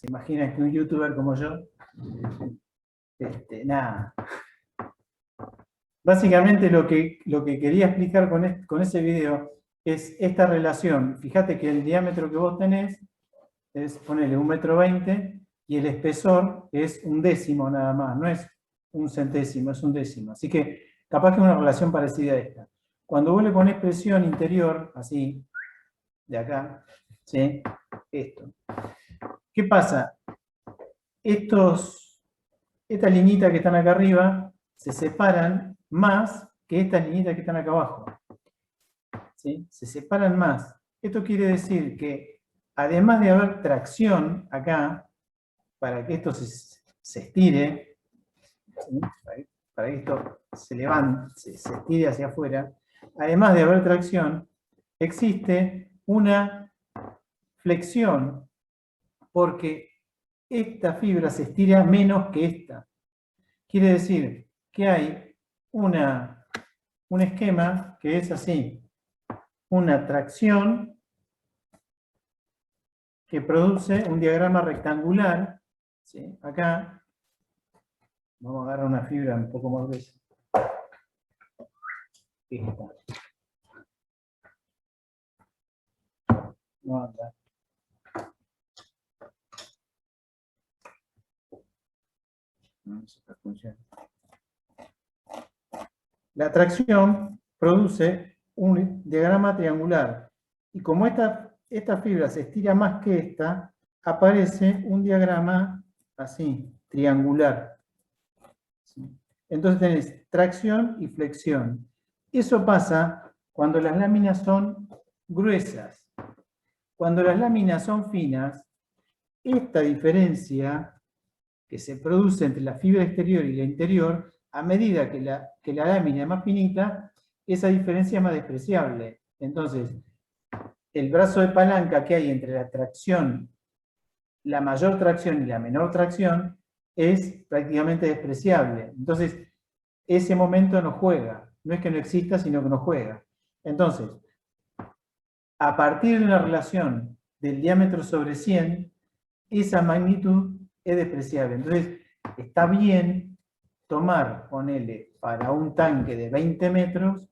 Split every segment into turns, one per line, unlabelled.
se imaginan que un youtuber como yo, nada. Básicamente lo que quería explicar con ese video es esta relación. Fíjate que el diámetro que vos tenés es, ponele, 1,20 m, y el espesor es 1/10 nada más, no es 1/100, es 1/10. Así que capaz que es una relación parecida a esta. Cuando vos le ponés presión interior, así, de acá, ¿sí? Esto. ¿Qué pasa? Estas liñitas que están acá arriba se separan más que estas liñitas que están acá abajo. ¿Sí? Se separan más. Esto quiere decir que, además de haber tracción acá, para que esto se estire, ¿sí? Para que esto se levante, se estire hacia afuera, además de haber tracción, existe una flexión, porque esta fibra se estira menos que esta. Quiere decir que hay un esquema que es así: una tracción que produce un diagrama rectangular, ¿sí? Acá vamos a agarrar una fibra un poco más gruesa. Esta. No anda. No se está funcionando. La tracción produce un diagrama triangular. Y como esta fibra se estira más que esta, aparece un diagrama así, triangular. ¿Sí? Entonces tenés tracción y flexión. Eso pasa cuando las láminas son gruesas. Cuando las láminas son finas, esta diferencia que se produce entre la fibra exterior y la interior, a medida que la lámina es más finita, esa diferencia es más despreciable. Entonces, el brazo de palanca que hay entre la tracción, la mayor tracción y la menor tracción, es prácticamente despreciable. Entonces, ese momento no juega. No es que no exista, sino que no juega. Entonces, a partir de una relación del diámetro sobre 100, esa magnitud es despreciable. Entonces, está bien tomar, ponele, para un tanque de 20 metros,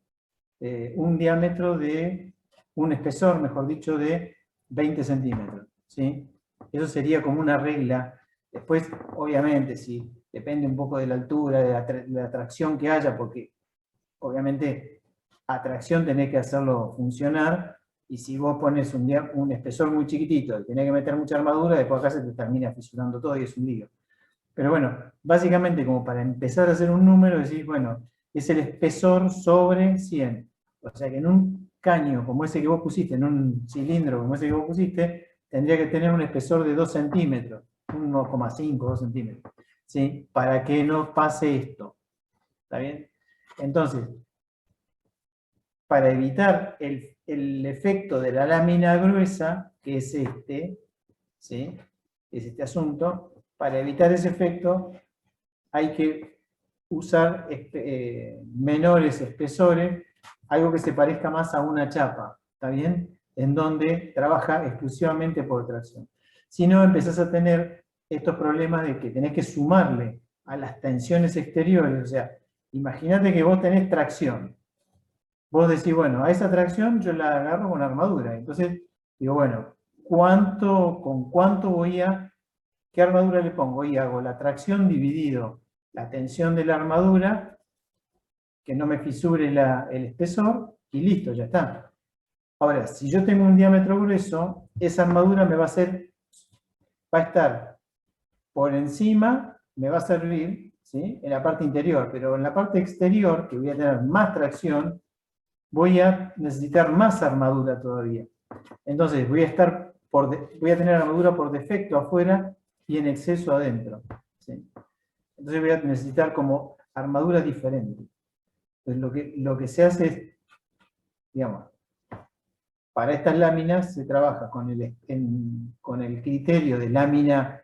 un diámetro de, un espesor, mejor dicho, de 20 centímetros. ¿Sí? Eso sería como una regla. Después, obviamente, sí, depende un poco de la altura, de la tracción que haya, porque obviamente a tracción tenés que hacerlo funcionar, y si vos pones un espesor muy chiquitito y tenés que meter mucha armadura, después acá se te termina fisurando todo y es un lío. Pero bueno, básicamente como para empezar a hacer un número, decís, bueno, es el espesor sobre 100. O sea que en un caño como ese que vos pusiste, en un cilindro como ese que vos pusiste, tendría que tener un espesor de 2 centímetros, 1,5, 2 centímetros, ¿sí? Para que no pase esto. ¿Está bien? Entonces, para evitar el efecto de la lámina gruesa, que es este, ¿sí? Es este asunto, para evitar ese efecto hay que usar menores espesores, algo que se parezca más a una chapa, ¿está bien? En donde trabaja exclusivamente por tracción. Si no, empezás a tener estos problemas de que tenés que sumarle a las tensiones exteriores. O sea, imagínate que vos tenés tracción. Vos decís, bueno, a esa tracción yo la agarro con armadura. Entonces, digo, bueno, ¿con cuánto qué armadura le pongo? Y hago la tracción dividido la tensión de la armadura, que no me fisure el espesor, y listo, ya está. Ahora, si yo tengo un diámetro grueso, esa armadura va a estar por encima, me va a servir, ¿sí? En la parte interior, pero en la parte exterior, que voy a tener más tracción, voy a necesitar más armadura todavía. Entonces voy a tener armadura por defecto afuera y en exceso adentro. ¿Sí? Entonces voy a necesitar como armadura diferente. Entonces lo que se hace es, digamos, para estas láminas se trabaja con el criterio de lámina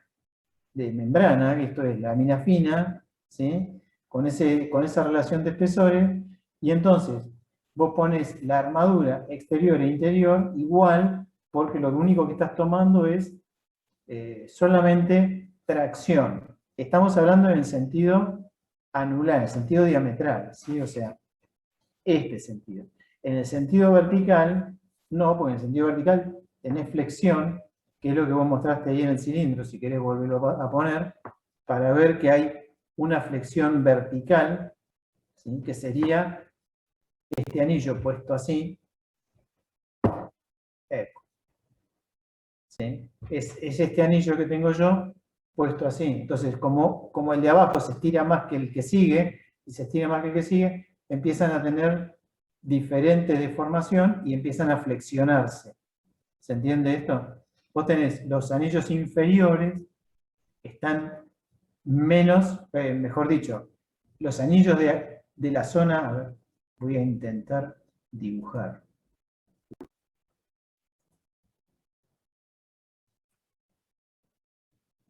de membrana, que esto es lámina fina, ¿sí? Con esa relación de espesores, y entonces vos pones la armadura exterior e interior igual, porque lo único que estás tomando es solamente tracción. Estamos hablando en el sentido anular, en el sentido diametral, ¿sí? O sea, este sentido. En el sentido vertical, no, porque en el sentido vertical tenés flexión, que es lo que vos mostraste ahí en el cilindro, si querés volverlo a poner, para ver que hay una flexión vertical, ¿sí? Que sería este anillo puesto así. ¿Sí? Es este anillo que tengo yo puesto así. Entonces, como el de abajo se estira más que el que sigue, y se estira más que el que sigue, empiezan a tener diferente deformación y empiezan a flexionarse. ¿Se entiende esto? Vos tenés los anillos inferiores, están menos, mejor dicho, los anillos de la zona, a ver, voy a intentar dibujar.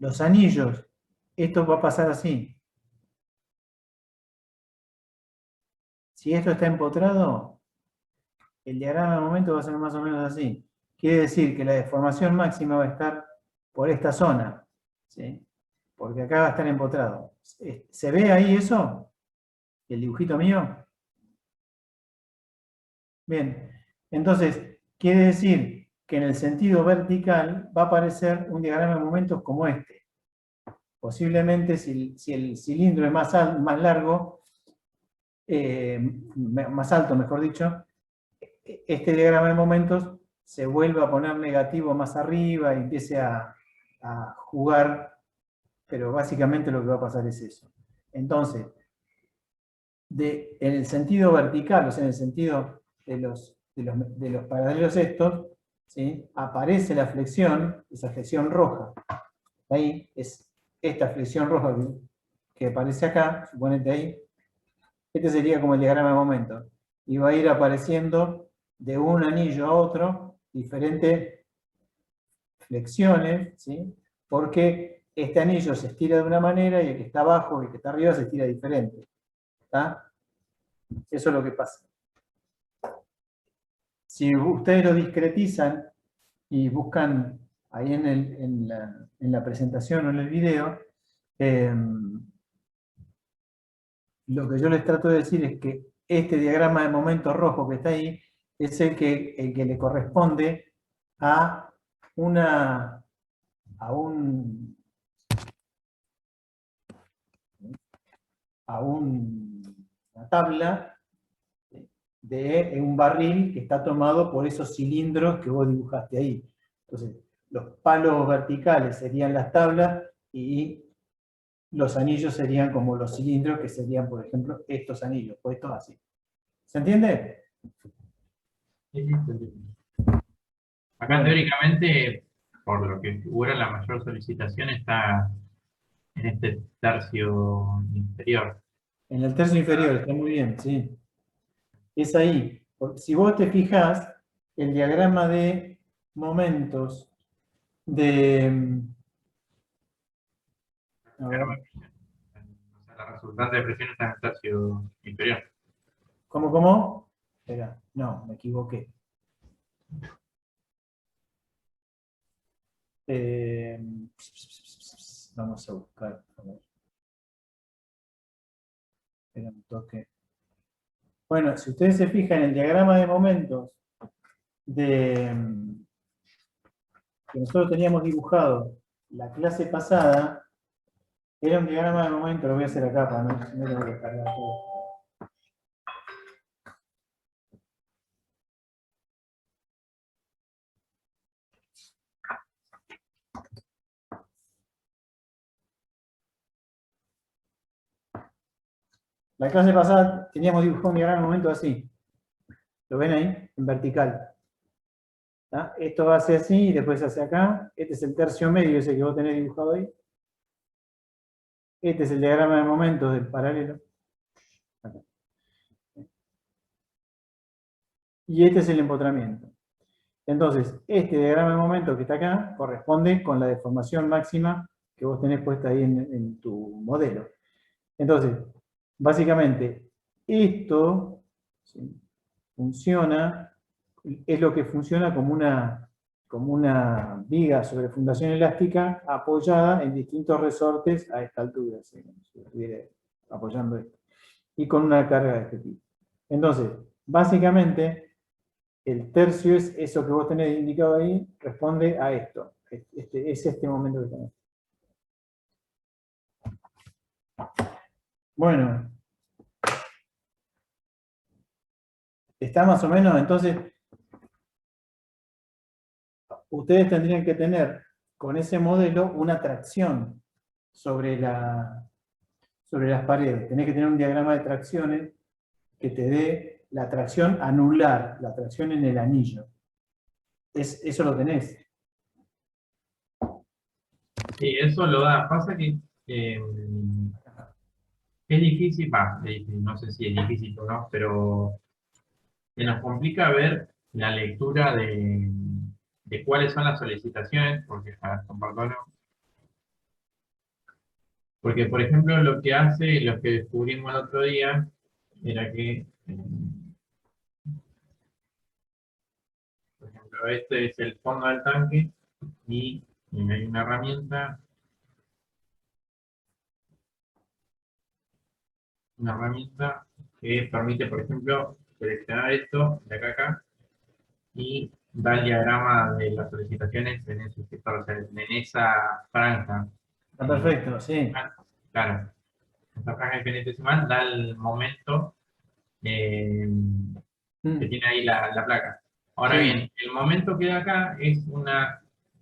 Los anillos, esto va a pasar así. Si esto está empotrado, el diagrama de momento va a ser más o menos así. Quiere decir que la deformación máxima va a estar por esta zona, ¿sí? Porque acá va a estar empotrado. ¿Se ve ahí eso? ¿El dibujito mío? Bien, entonces, quiere decir que en el sentido vertical va a aparecer un diagrama de momentos como este. Posiblemente, si el cilindro es más largo, más alto, mejor dicho, este diagrama de momentos se vuelve a poner negativo más arriba y empiece a jugar, pero básicamente lo que va a pasar es eso. Entonces, en el sentido vertical, o sea, en el sentido de los paralelos estos, ¿sí? Aparece la flexión, esa flexión roja. Ahí es esta flexión roja que aparece acá, suponete ahí. Este sería como el diagrama de momento. Y va a ir apareciendo de un anillo a otro diferentes flexiones, ¿sí? Porque este anillo se estira de una manera y el que está abajo y el que está arriba se estira diferente. ¿Está? Eso es lo que pasa. Si ustedes lo discretizan y buscan ahí en la presentación o en el video, lo que yo les trato de decir es que este diagrama de momento rojo que está ahí es el que le corresponde a una tabla de un barril que está tomado por esos cilindros que vos dibujaste ahí. Entonces, los palos verticales serían las tablas y los anillos serían como los cilindros, que serían, por ejemplo, estos anillos, puestos así. ¿Se entiende?
Acá teóricamente, por lo que figura, la mayor solicitación está en este tercio inferior.
En el tercio inferior, está muy bien, sí. Es ahí. Si vos te fijás, el diagrama de momentos de... A ver,
O sea, la resultante de presión está en el tercio inferior.
¿cómo? Espera, no, me equivoqué. Vamos a buscar. A ver. Espera un toque. Bueno, si ustedes se fijan en el diagrama de momentos que nosotros teníamos dibujado la clase pasada, era un diagrama de momentos, lo voy a hacer acá para no lo voy a cargar todo. La clase pasada teníamos dibujado un diagrama de momentos así. ¿Lo ven ahí? En vertical. ¿Tá? Esto va hacia así y después hacia acá. Este es el tercio medio, ese que vos tenés dibujado ahí. Este es el diagrama de momentos del paralelo. Acá. Y este es el empotramiento. Entonces, este diagrama de momentos que está acá corresponde con la deformación máxima que vos tenés puesta ahí en tu modelo. Entonces, básicamente, esto, ¿sí?, funciona, es lo que funciona como una como una viga sobre fundación elástica apoyada en distintos resortes a esta altura, si estuviera apoyando esto, y con una carga de este tipo. Entonces, básicamente, el tercio es eso que vos tenés indicado ahí, responde a esto. Es este momento que tenés. Bueno, está más o menos, entonces, ustedes tendrían que tener con ese modelo una tracción sobre las paredes. Tenés que tener un diagrama de tracciones que te dé la tracción anular, la tracción en el anillo. Eso lo tenés.
Sí, eso lo da. Pasa que es difícil, no sé si es difícil o no, pero se nos complica ver la lectura de cuáles son las solicitaciones, porque, porque, por ejemplo, lo que hace, lo que descubrimos el otro día, era que, por ejemplo, este es el fondo del tanque y hay una herramienta que permite, por ejemplo, seleccionar esto de acá a acá y da el diagrama de las solicitaciones en ese sector, o sea, en esa franja.
Está perfecto, sí.
Claro, esta franja infinitesimal da el momento que tiene ahí la placa. Ahora
Sí.
bien, el momento que da acá es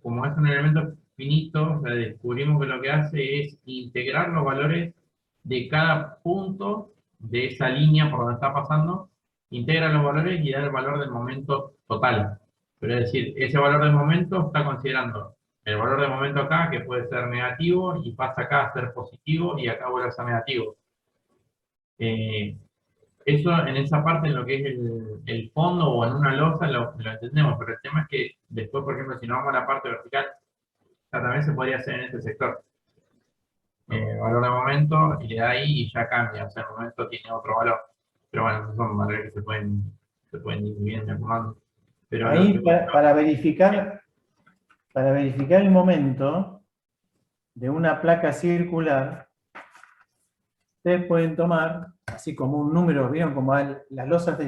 como es un elemento finito, o sea, descubrimos que lo que hace es integrar los valores de cada punto de esa línea por donde está pasando, integra los valores y da el valor del momento total. Pero es decir, ese valor del momento está considerando el valor del momento acá, que puede ser negativo, y pasa acá a ser positivo, y acá vuelve a ser negativo. Eso en esa parte, en lo que es el fondo o en una losa, lo entendemos, pero el tema es que después, por ejemplo, si nos vamos a la parte vertical, también se podría hacer en este sector. Valor de momento, y le da ahí y ya cambia, o sea, el momento tiene otro valor. Pero bueno, son valores que se pueden ir viendo, acomodando. Pero
Ahí, para verificar el momento de una placa circular, ustedes pueden tomar, así como un número, ¿vieron? Como las losas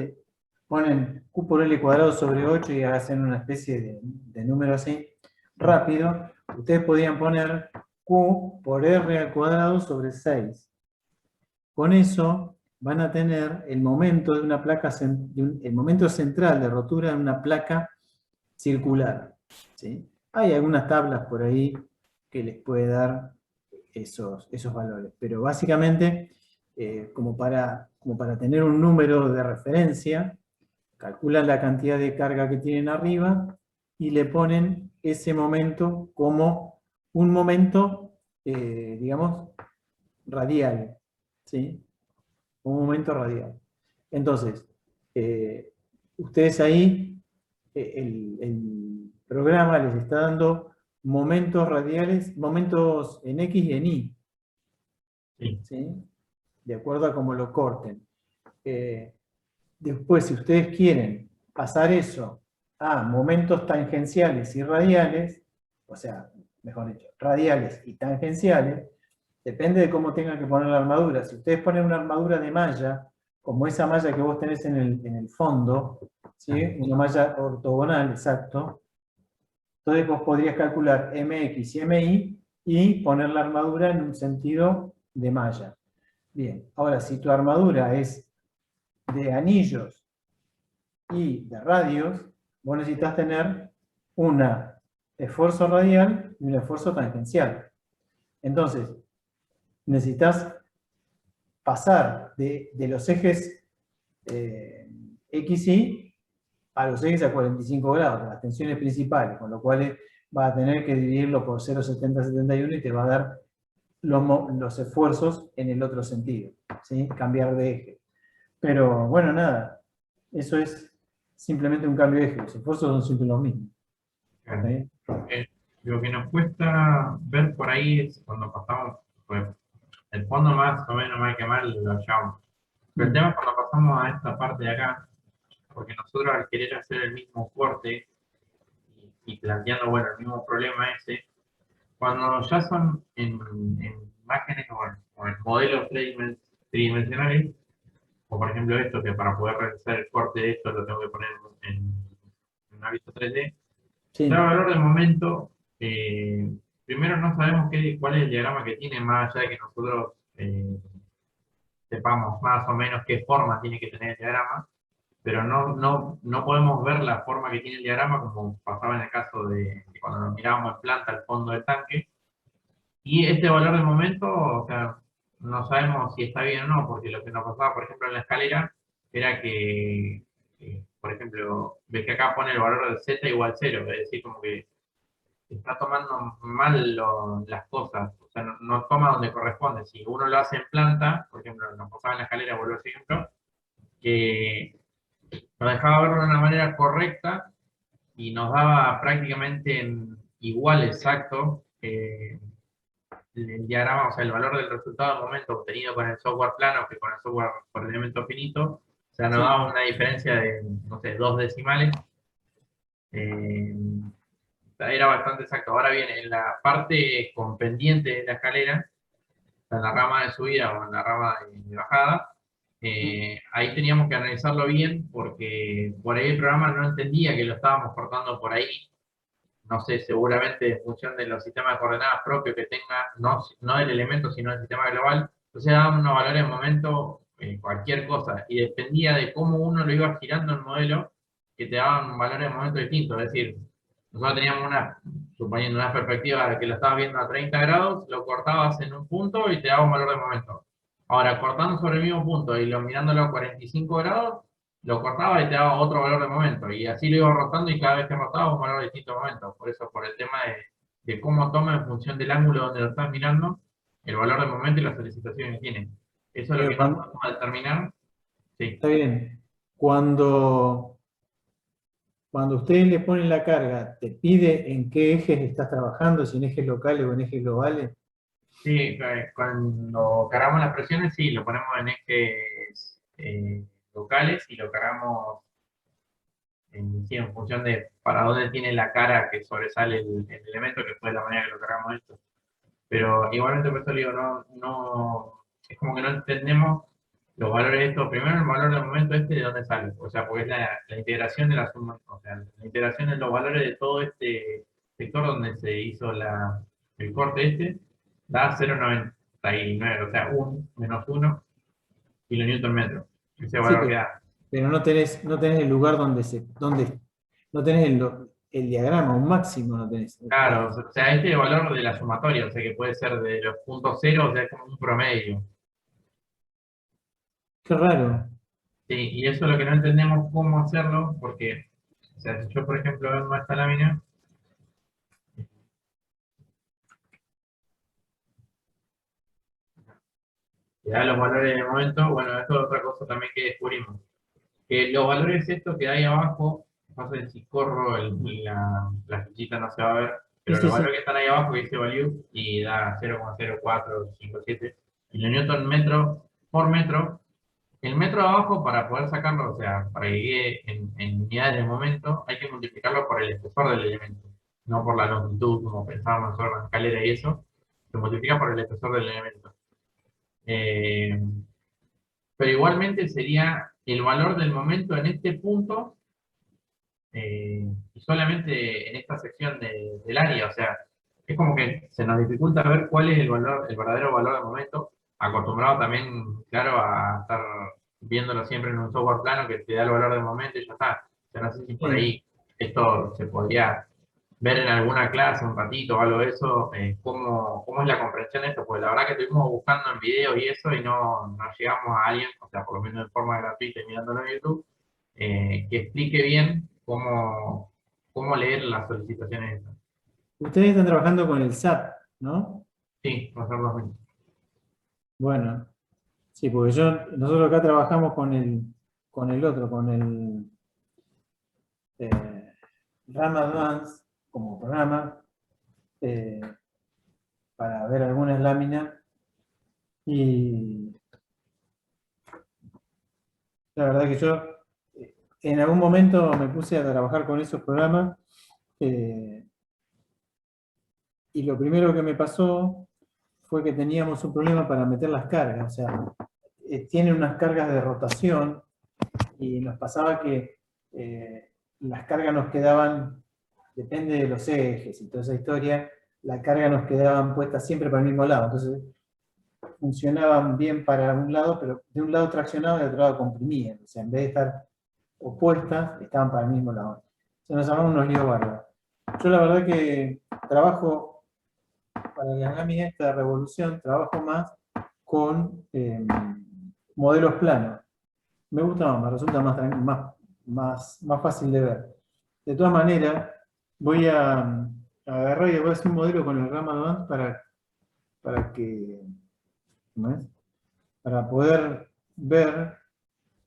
ponen Q por L cuadrado sobre 8 y hacen una especie de número así, rápido. Ustedes podían poner Q por R al cuadrado sobre 6. Con eso van a tener el momento de una placa, el momento central de rotura de una placa circular. ¿Sí? Hay algunas tablas por ahí que les puede dar esos valores, pero básicamente, como para tener un número de referencia, calculan la cantidad de carga que tienen arriba y le ponen ese momento como un momento, digamos, radial, ¿sí? Un momento radial. Entonces, ustedes ahí, el programa les está dando momentos radiales, momentos en X y en Y,
Sí.
¿sí? De acuerdo a cómo lo corten. Después, si ustedes quieren pasar eso a momentos tangenciales y radiales, o sea, mejor dicho, radiales y tangenciales, depende de cómo tengan que poner la armadura. Si ustedes ponen una armadura de malla, como esa malla que vos tenés en el fondo, ¿sí? Una malla ortogonal, exacto, entonces vos podrías calcular MX y MY y poner la armadura en un sentido de malla. Bien, ahora si tu armadura es de anillos y de radios, vos necesitas tener un esfuerzo radial y un esfuerzo tangencial. Entonces, necesitas pasar de los ejes X y a los ejes a 45 grados, las tensiones principales, con lo cual vas a tener que dividirlo por 0,7071 y te va a dar los esfuerzos en el otro sentido, ¿sí? Cambiar de eje. Pero bueno, nada, eso es simplemente un cambio de eje, los esfuerzos son siempre los mismos. ¿Sí?
Lo que nos cuesta ver por ahí es cuando pasamos, pues, el fondo más o menos mal que mal lo llevamos. Pero el tema es cuando pasamos a esta parte de acá, porque nosotros al querer hacer el mismo corte y planteando, bueno, el mismo problema ese, cuando ya son en imágenes o en modelos tridimensionales, o por ejemplo esto, que para poder realizar el corte de esto lo tengo que poner en una vista 3D,
Sí,
ya el valor del momento, eh, primero no sabemos cuál es el diagrama que tiene, más allá de que nosotros sepamos más o menos qué forma tiene que tener el diagrama, pero no podemos ver la forma que tiene el diagrama como pasaba en el caso de cuando nos mirábamos en planta al fondo del tanque. Y este valor del momento, o sea, no sabemos si está bien o no, porque lo que nos pasaba, por ejemplo, en la escalera, era que, por ejemplo, ves que acá pone el valor de z igual 0, es decir, como que está tomando mal las cosas, o sea, no toma donde corresponde. Si uno lo hace en planta, por ejemplo, nos pasaba en la escalera, vuelvo a ejemplo, que nos dejaba verlo de una manera correcta y nos daba prácticamente igual exacto el diagrama, o sea, el valor del resultado al momento obtenido con el software plano que con el software por elemento finito, o sea, nos
sí.
daba una diferencia de, no sé, 2 decimales. eh, Era bastante exacto. Ahora bien, en la parte con pendiente de la escalera, en la rama de subida o en la rama de bajada, ahí teníamos que analizarlo bien porque por ahí el programa no entendía que lo estábamos cortando por ahí. No sé, seguramente en función de los sistemas de coordenadas propios que tenga, no el elemento, sino el sistema global. Entonces daban unos valores de momento, cualquier cosa, y dependía de cómo uno lo iba girando el modelo, que te daban valores de momento distintos. Es decir, nosotros teníamos suponiendo una perspectiva de que lo estabas viendo a 30 grados, lo cortabas en un punto y te daba un valor de momento. Ahora, cortando sobre el mismo punto y lo mirándolo a 45 grados, lo cortaba y te daba otro valor de momento. Y así lo iba rotando y cada vez que rotaba un valor de distinto momento. Por eso, por el tema de cómo toma en función del ángulo donde lo estás mirando, el valor de momento y las solicitaciones que tiene. Eso es lo
Pero
que no podemos determinar. Sí.
está bien. Cuando, cuando ustedes le ponen la carga, ¿te pide en qué ejes estás trabajando? Si en ejes locales o en ejes globales.
Sí, cuando cargamos las presiones, sí, lo ponemos en ejes locales y lo cargamos sí, en función de para dónde tiene la cara que sobresale el elemento, que fue la manera que lo cargamos esto. Pero igualmente, por eso le digo, es como que no entendemos los valores de esto. Primero, el valor del momento de dónde sale. O sea, porque es la integración de la suma, o sea, la integración de los valores de todo este sector donde se hizo el corte da 0,99, o sea, 1 menos 1 kilonewton metro. Ese
Sí,
valor que da.
pero no tenés el lugar donde no tenés el diagrama, un máximo no tenés.
Claro, o sea, este es el valor de la sumatoria, o sea, que puede ser de los puntos cero, o sea, es como un promedio.
Qué raro.
Sí, y eso es lo que no entendemos cómo hacerlo, porque, o sea, si yo, por ejemplo, vengo a esta lámina, que da los valores de momento, bueno, esto es otra cosa también que descubrimos. Que los valores estos que hay abajo, no sé si corro la fichita no se va a ver,
Sí,
pero
sí,
los
sí.
valores que están ahí abajo que dice value y da 0,0457 kilonewton metro por metro. El metro de abajo, para poder sacarlo, o sea, para que quede en unidades de momento, hay que multiplicarlo por el espesor del elemento, no por la longitud, como pensábamos nosotros en la escalera y eso, se multiplica por el espesor del elemento. Eh, pero igualmente sería el valor del momento en este punto y solamente en esta sección del área, o sea, es como que se nos dificulta ver cuál es el valor, el verdadero valor del momento, acostumbrado también, claro, a estar viéndolo siempre en un software plano que te da el valor del momento y ya está. O sea, no sé si por
Sí.
ahí esto se podría ver en alguna clase un ratito o algo de eso, cómo es la comprensión de esto, porque la verdad que estuvimos buscando en videos y eso y no llegamos a alguien, o sea, por lo menos de forma gratuita y mirándolo en YouTube, que explique bien cómo leer las solicitaciones esas.
Ustedes están trabajando con el SAT, ¿no?
Sí, pasar los minutos.
Bueno, sí, porque nosotros acá trabajamos con el otro, con el eh, RAM Advance como programa eh, para ver algunas láminas y la verdad que yo en algún momento me puse a trabajar con esos programas Y lo primero que me pasó fue que teníamos un problema para meter las cargas. O sea, tiene unas cargas de rotación y nos pasaba que las cargas nos quedaban, depende de los ejes y toda esa historia, las cargas nos quedaban puestas siempre para el mismo lado. Entonces, funcionaban bien para un lado, pero de un lado traccionaban y de otro lado comprimían. O sea, en vez de estar opuestas, estaban para el mismo lado. Se nos armaron unos líos bárbaros. Yo la verdad que trabajo, para la Gami esta revolución, trabajo más con modelos planos. Me gusta más, me resulta más fácil de ver. De todas maneras, voy a agarrar y voy a hacer un modelo con el RAM Advance para que, ¿cómo es? Para poder ver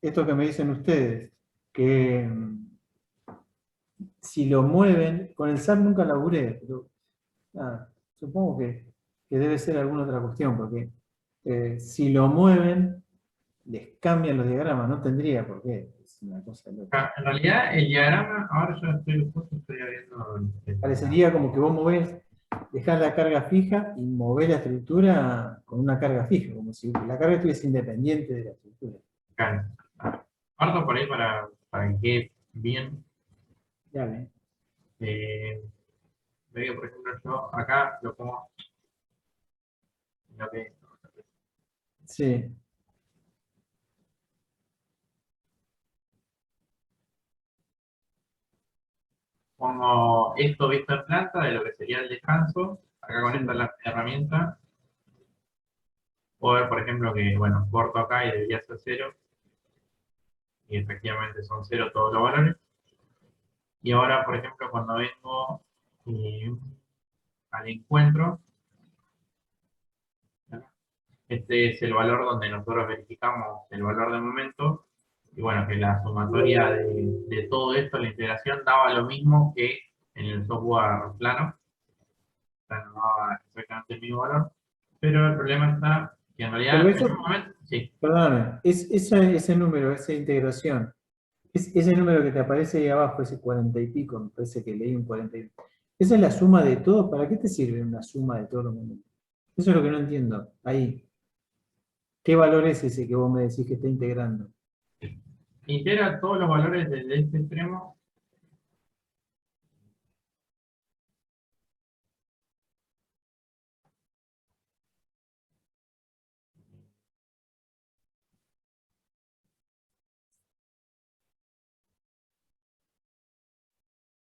esto que me dicen ustedes, que si lo mueven, con el SAP nunca laburé, pero supongo que debe ser alguna otra cuestión, porque si lo mueven, les cambian los diagramas, no tendría por qué, es una cosa loca.
En realidad, el diagrama, ahora yo estoy abriendo
Parecería como que vos movés, dejás la carga fija y movés la estructura con una carga fija, como si la carga estuviese independiente de la estructura.
acá. Parto por ahí para que quede bien.
Dale.
Veo que, por ejemplo, yo acá lo pongo lo que
Sí.
pongo esto visto en planta de lo que sería el descanso. Acá con
Sí.
esta la herramienta. Puedo ver, por ejemplo, que, bueno, corto acá y debería ser 0. Y efectivamente son 0 todos los valores. Y ahora, por ejemplo, cuando vengo al encuentro, este es el valor donde nosotros verificamos el valor de momento. Y bueno, que la sumatoria de todo esto, la integración, daba lo mismo que en el software plano. O sea, no daba exactamente el mismo valor. Pero el problema está que en
Pero
realidad, en un
eso,
momento, sí,
perdóname, ese número, esa integración, ese número que te aparece ahí abajo, ese 40 y pico, me parece que leí un 40 y pico. ¿Esa es la suma de todos? ¿Para qué te sirve una suma de todos los momentos? Eso es lo que no entiendo. Ahí. ¿Qué valor es ese que vos me decís que está integrando?
integra todos los valores desde este extremo.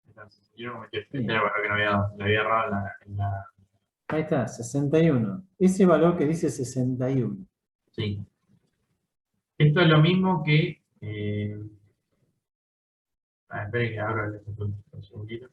Entonces, yo como que este
Sí.
era el valor que no había dado, le había errado en la.
Ahí está, 61. Ese valor que dice 61.
Sí. Esto es lo mismo que. Espere que abro el un segundito.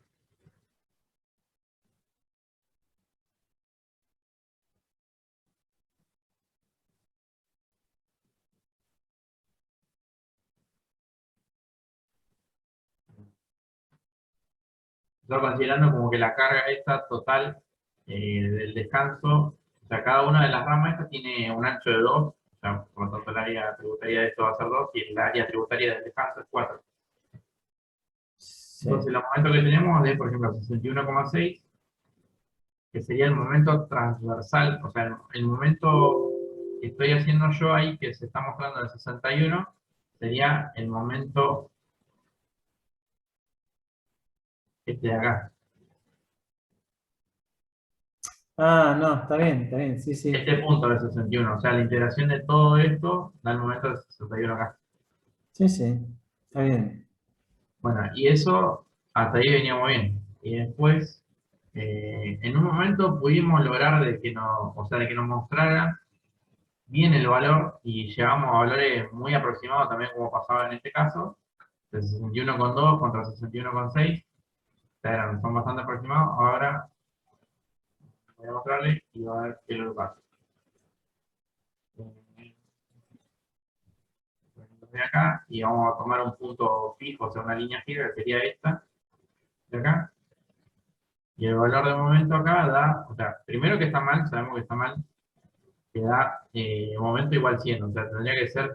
Yo considerando como que la carga esta total del descanso, o sea, cada una de las ramas estas tiene un ancho de 2, o sea, por lo tanto el área tributaria de esto va a ser 2 y el área tributaria del descanso es 4.
Sí.
Entonces, el momento que tenemos es, por ejemplo, 61,6, que sería el momento transversal, o sea, el momento que estoy haciendo yo ahí, que se está mostrando en 61, sería el momento este de acá.
Ah, no, está bien, sí, sí.
Este punto de 61, o sea, la integración de todo esto da el momento de 61 acá.
Sí, sí, está bien.
Bueno, y eso hasta ahí veníamos bien. Y después, en un momento pudimos lograr de que o sea, de que nos mostrara bien el valor y llegamos a valores muy aproximados también como pasaba en este caso, de 61,2 contra 61,6, o sea, son bastante aproximados. Ahora voy a mostrarle y va a ver qué es lo que pasa. De acá y vamos a tomar un punto fijo, o sea, una línea fija que sería esta de acá. Y el valor de momento acá da, o sea, primero que está mal, sabemos que está mal, que da momento igual 100, o sea, tendría que ser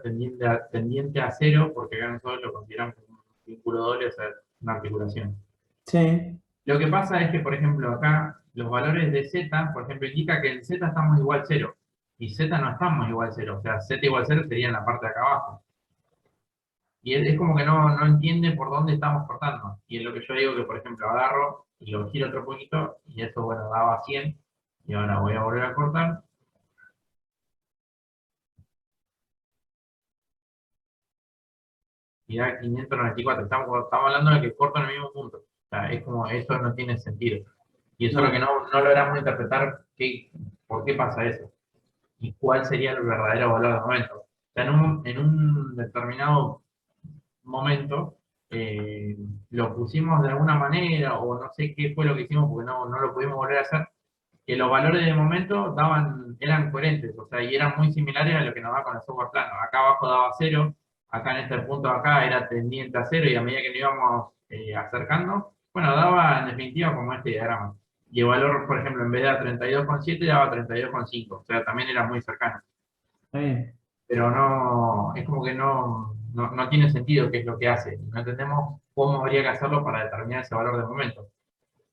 tendiente a 0, porque acá nosotros lo consideramos como un vínculo doble, o sea, una articulación.
Sí,
Lo que pasa es que, por ejemplo, acá los valores de z, por ejemplo, indica que en z estamos igual 0. Y z no estamos igual 0. O sea, z igual 0 sería en la parte de acá abajo. Y es como que no entiende por dónde estamos cortando. Y es lo que yo digo que, por ejemplo, agarro y lo giro otro poquito, y eso, bueno, daba 100. Y ahora voy a volver a cortar. Y da 594. Estamos hablando de que corto en el mismo punto. O sea, es como, eso no tiene sentido. Y eso es lo que
No,
no logramos interpretar por qué pasa eso. Y cuál sería el verdadero valor de momento. O sea, en un determinado momento lo pusimos de alguna manera, o no sé qué fue lo que hicimos porque no lo pudimos volver a hacer, que los valores de momento eran coherentes, o sea, y eran muy similares a lo que nos da con el software plano. Acá abajo daba 0, acá en este punto de acá era tendiente a 0, y a medida que nos íbamos acercando, bueno, daba en definitiva como este diagrama. Y el valor, por ejemplo, en vez de dar 32,7, daba 32,5, o sea, también era muy cercano.
está bien.
Pero no, es como que no tiene sentido qué es lo que hace. No entendemos cómo habría que hacerlo para determinar ese valor de momento.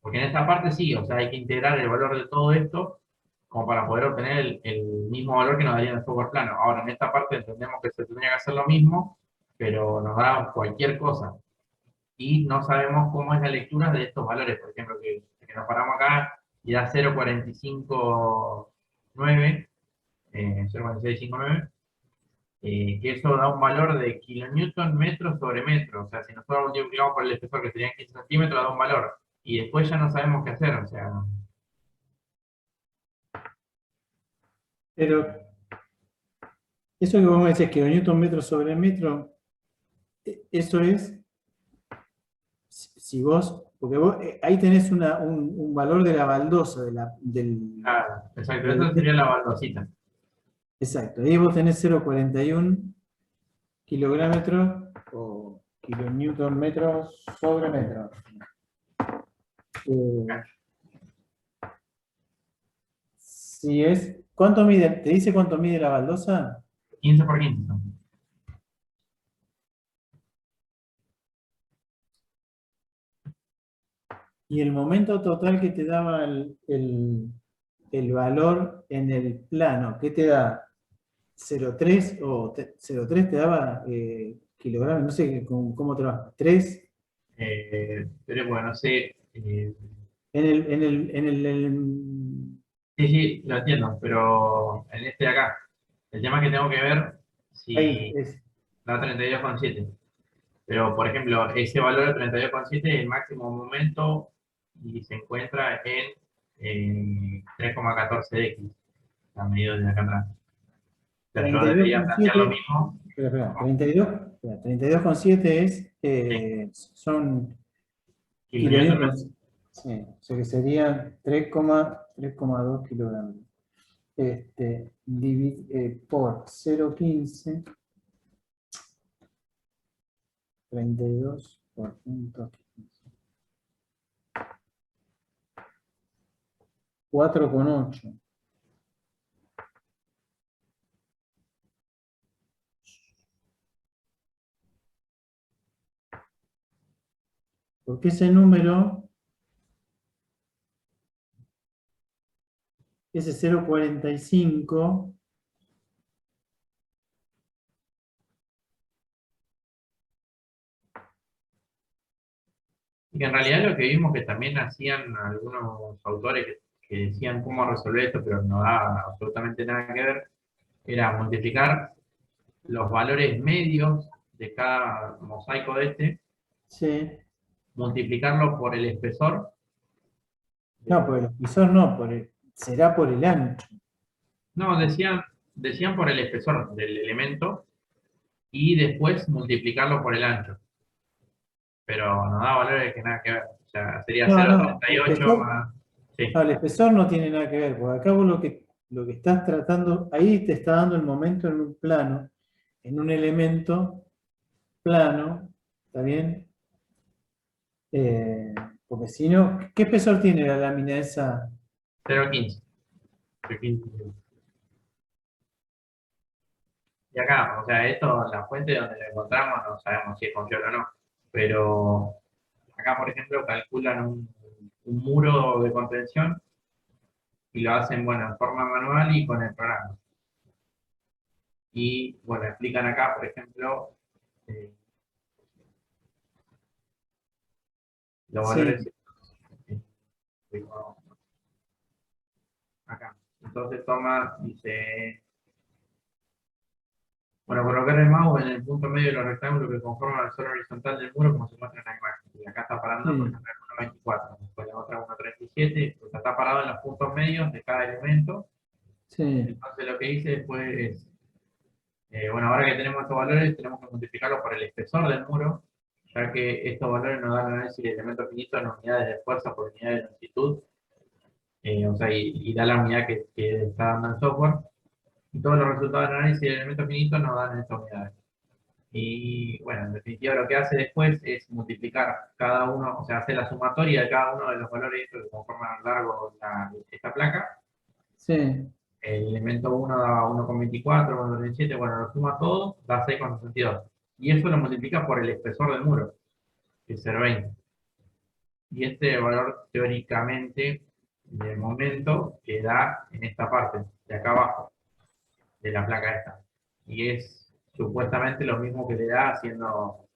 Porque en esta parte sí, o sea, hay que integrar el valor de todo esto como para poder obtener el mismo valor que nos daría en el software plano. Ahora, en esta parte entendemos que se tendría que hacer lo mismo, pero nos da cualquier cosa. Y no sabemos cómo es la lectura de estos valores. Por ejemplo, que nos paramos acá y da 0,459, 0,4659, que eso da un valor de kilonewton metro sobre metro. O sea, si nosotros multiplicamos por el espesor, que serían 15 centímetros, da un valor. Y después ya no sabemos qué hacer. O sea,
Pero eso que vos me decís, que Newton metro sobre metro, eso es, si vos, porque vos, ahí tenés un valor de la baldosa,
exacto,
del-
eso sería la baldosita.
exacto, ahí vos tenés 0,41 kilogramos o kilonewton metros sobre metro. Eh, si es, ¿cuánto mide? ¿Te dice cuánto mide la baldosa?
15 por 15 son.
Y el momento total que te daba el valor en el plano, ¿qué te da? 0,3 o 0,3 te daba kilogramos, no sé cómo te va. 3
Pero bueno, no sé. Sí, sí, lo entiendo, pero en este de acá, el tema es que tengo que ver
ahí,
si da 32,7. Pero, por ejemplo, ese valor de 32,7 es el máximo momento y se encuentra en 3,14x, a medida de acá atrás. O sea, yo debería plantear lo
32,7,
mismo.
espera, 32, espera, 32,7 es,
Sí,
son
kilonewton metro.
kilonewtons. Sí, o sea que serían 3,2 kilogramos. Por 0,15, 32 por punto 4,8. Porque ese número, ese 0,45,
Y que en realidad lo que vimos que también hacían algunos autores que decían cómo resolver esto, pero no da absolutamente nada que ver, era multiplicar los valores medios de cada mosaico de este,
sí.
multiplicarlo por el espesor.
No, por el espesor no, será por el ancho.
No, decían por el espesor del elemento y después multiplicarlo por el ancho, pero no da valores que nada que ver. O sea, sería
No, no,
0,38 más. Sí,
el espesor no tiene nada que ver, porque acá vos lo que estás tratando, ahí te está dando el momento en un plano, en un elemento plano, ¿está bien? Eh, Porque si no, ¿qué espesor tiene la lámina esa?
0,15. 0,15. Y acá, o sea, esto, la fuente donde lo encontramos, no sabemos si es confiable o no, pero acá, por ejemplo, calculan un muro de contención y lo hacen, bueno, en forma manual y con el programa. Y, bueno, explican acá, por ejemplo, eh, los
Sí,
valores acá. Entonces toma, dice, bueno, colocar el mouse en el punto medio de los rectángulos que conforman la zona horizontal del muro como se muestra en la imagen. Y acá está parando, por
sí,
ejemplo, en 1.24, después la otra 1.37, pues está parado en los puntos medios de cada elemento.
sí,
Entonces lo que hice después es, bueno, ahora que tenemos estos valores, tenemos que multiplicarlos por el espesor del muro, ya que estos valores nos dan el análisis de elementos finitos en unidades de fuerza por unidades de longitud, o sea, y da la unidad que está dando el software. Y todos los resultados del análisis de elementos finitos nos dan estas unidades. Y bueno, en definitiva lo que hace después es multiplicar cada uno, o sea, hacer la sumatoria de cada uno de los valores que conforman a lo largo de esta placa.
sí,
El elemento 1 da 1,24, 1,27, bueno, lo suma todo, da 6,62. Y eso lo multiplica por el espesor del muro, que es 0,20. Y este valor teóricamente de momento que da en esta parte, de acá abajo, de la placa esta. Y es supuestamente lo mismo que le da haciendo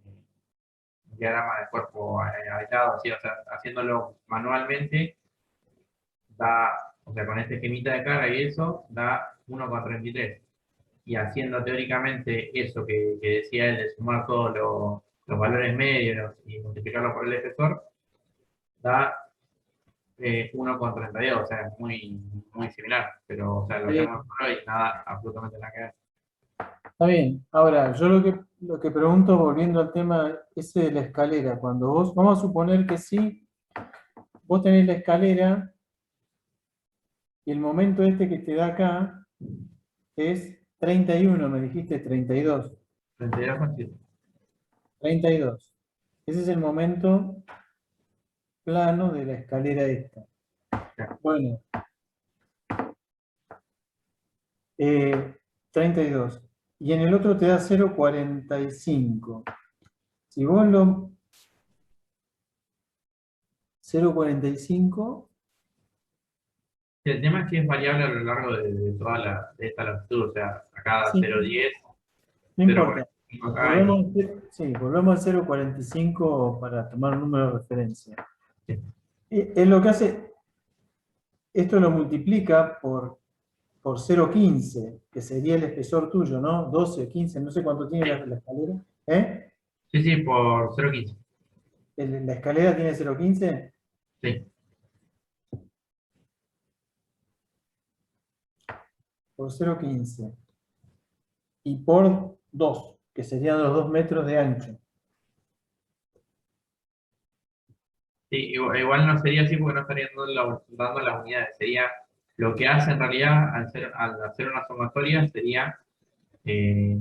un diagrama de cuerpo aislado, así, o sea, haciéndolo manualmente, da, o sea, con este esquemita de carga y eso, da 1,33. Y haciendo teóricamente eso que decía él, de sumar todos los valores medios y multiplicarlo por el espesor, da 1,32, o sea, es muy, muy similar, pero o sea, lo que
sí,
hemos hoy, nada, absolutamente nada que ver.
está bien. Ahora, yo lo que pregunto, volviendo al tema ese de la escalera, cuando vos, vamos a suponer que sí, vos tenés la escalera y el momento este que te da acá es 31, me dijiste 32.
32,7.
32. Ese es el momento plano de la escalera esta. Bueno, 32. Y en el otro te da 0,45. Si vos lo 0,45,
Sí, el tema es que es variable a lo largo de toda de esta latitud, o sea, acá
sí,
0,10,
no importa.
0,45 acá y...
Volvemos, sí, volvemos al 0,45 para tomar un número de referencia.
Sí,
Es lo que hace, esto lo multiplica por 0,15, que sería el espesor tuyo, ¿no? 12, 15, no sé cuánto tiene la escalera. ¿Eh?
sí, sí, por 0,15.
¿La escalera tiene 0,15?
Sí,
Por 0,15. Y por 2, que serían los 2 metros de ancho.
sí, igual no sería así porque no estarían dando las unidades, sería lo que hace en realidad al hacer una sumatoria sería eh,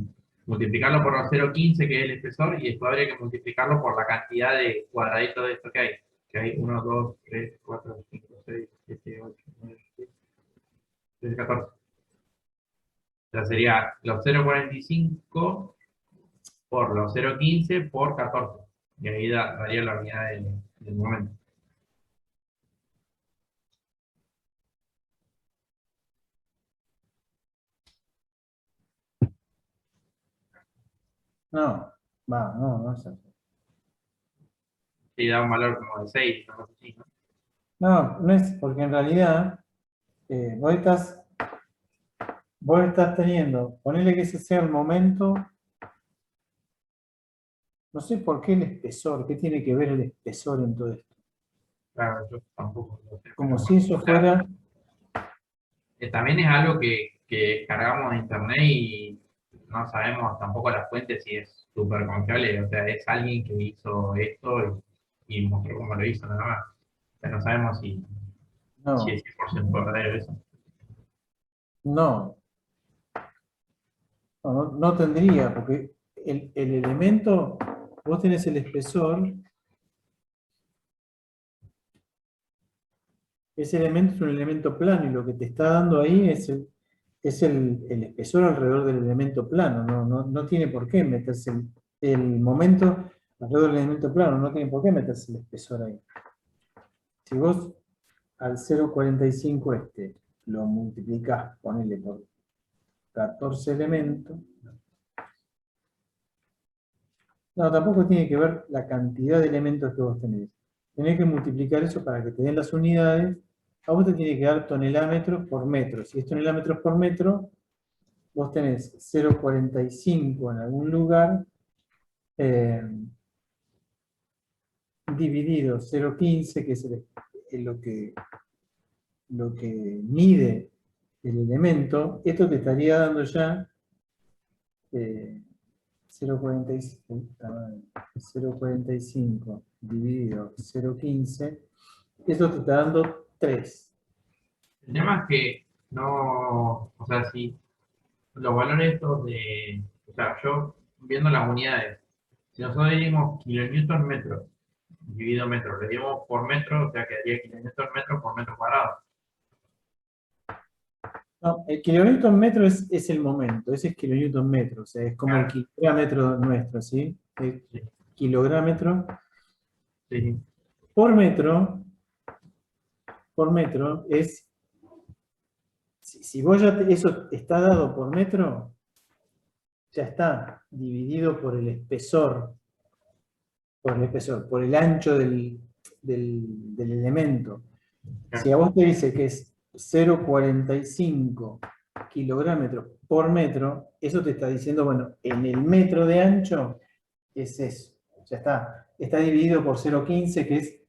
multiplicarlo por los 0,15 que es el espesor y después habría que multiplicarlo por la cantidad de cuadraditos de esto que hay 1, 2, 3, 4, 5, 6, 7, 8, 9, 10, 13, 14. O sea, sería los 0,45 por los 0,15 por 14. Y ahí daría la unidad del momento.
No, no es así.
Y da un valor como de 6, no sé si, ¿no?
No, no es, porque en realidad vos estás teniendo, ponele que ese sea el momento, no sé por qué el espesor, qué tiene que ver el espesor en todo esto.
Claro, yo tampoco lo sé,
Como
pero
si eso
o sea,
fuera,
también es algo que cargamos de internet y no sabemos tampoco la fuente si es súper confiable, o sea, es alguien que hizo esto y mostró cómo lo hizo, nada más. O sea, no sabemos si
no,
es 100% verdadero eso.
no, no tendría, porque el elemento, vos tenés el espesor, ese elemento es un elemento plano y lo que te está dando ahí es el espesor alrededor del elemento plano, no tiene por qué meterse el momento alrededor del elemento plano, no tiene por qué meterse el espesor ahí. Si vos al 0,45 este lo multiplicás, ponele por 14 elementos. No, tampoco tiene que ver la cantidad de elementos que vos tenés. Tenés que multiplicar eso para que te den las unidades. A vos te tiene que dar tonelámetros por metro. Si es tonelámetros por metro, vos tenés 0,45 en algún lugar, dividido 0,15, que es lo que mide el elemento. Esto te estaría dando ya 0,45 dividido 0,15, eso te está dando 3.
El tema es que no, o sea, si los valores estos de, o sea, yo viendo las unidades, si nosotros dividimos kilonewton metro, dividido metro, le dimos por metro, o sea, quedaría kilonewton metro por metro cuadrado.
No, el kilonewton metro es el momento, ese es kilonewton metro, o sea, es como el
Claro,
kilográmetro nuestro, ¿sí? El
sí,
kilográmetro
sí,
por metro es, si vos ya eso está dado por metro, ya está dividido por el ancho del elemento. Si a
claro.
vos te dice que es 0,45 kilográmetros por metro, eso te está diciendo, bueno, en el metro de ancho es eso. Ya está. Está dividido por 0,15, que es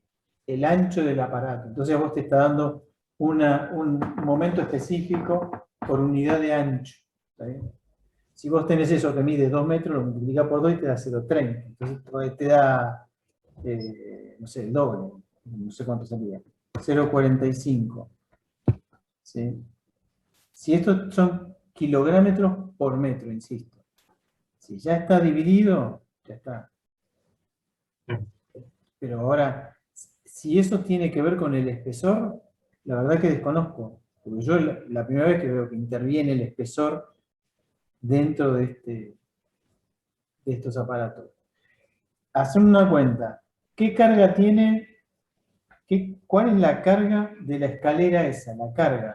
el ancho del aparato. Entonces a vos te está dando un momento específico por unidad de ancho. ¿Está bien? Si vos tenés eso que mide 2 metros, lo multiplicás por 2 y te da 0,30. Entonces te da, no sé, el doble. No sé cuánto sería. 0,45. ¿Sí? Si estos son kilográmetros por metro, insisto. Si ya está dividido, ya está. Pero ahora, si eso tiene que ver con el espesor, la verdad que desconozco. Porque yo la primera vez que veo que interviene el espesor dentro de estos aparatos. Hacer una cuenta. ¿Qué carga tiene? ¿Cuál es la carga de la escalera esa? La carga.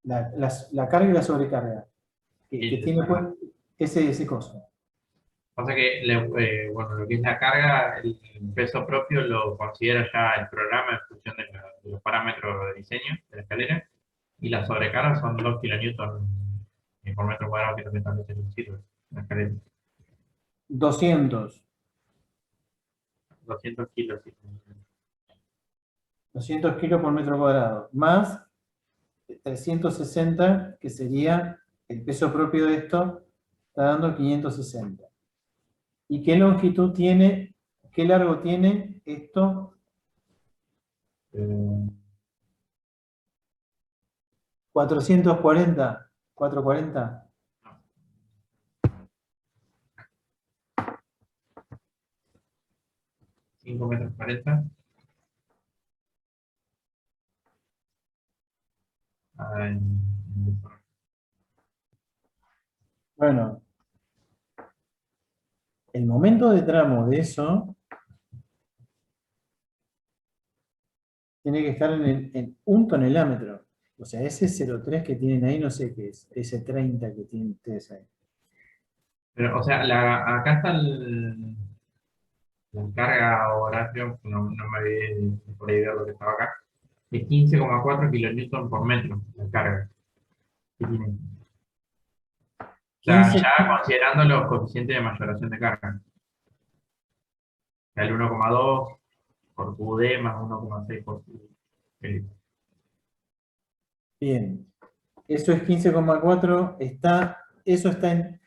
La carga y la sobrecarga. Que
Y,
tiene pues, ese coso.
pasa que, bueno, lo que es la carga, el peso propio lo considera ya el programa en función de los parámetros de diseño de la escalera, y la sobrecarga son 2 kilonewton por metro cuadrado, que es lo que establece el sitio, la escalera.
200.
200 kilos, sí.
200 kilos por metro cuadrado. Más 360, que sería el peso propio de esto, está dando 560. ¿Y qué longitud tiene? ¿Qué largo tiene esto?
Eh,
440. 440.
5 metros 40. Ah,
Bueno, el momento de tramo de eso tiene que estar en 1 tonelámetro. O sea, ese 0,3 que tienen ahí, no sé qué es. Ese 30 que tienen ustedes ahí.
pero, o sea, acá está la carga horario, no me olvidé por ahí ver lo que estaba acá, es 15,4 kilonewton por metro la carga que tiene. O sea,
15.
ya considerando los coeficientes de mayoración de carga. El 1,2 por QD más 1,6 por QD.
Bien. Eso es 15,4. Eso está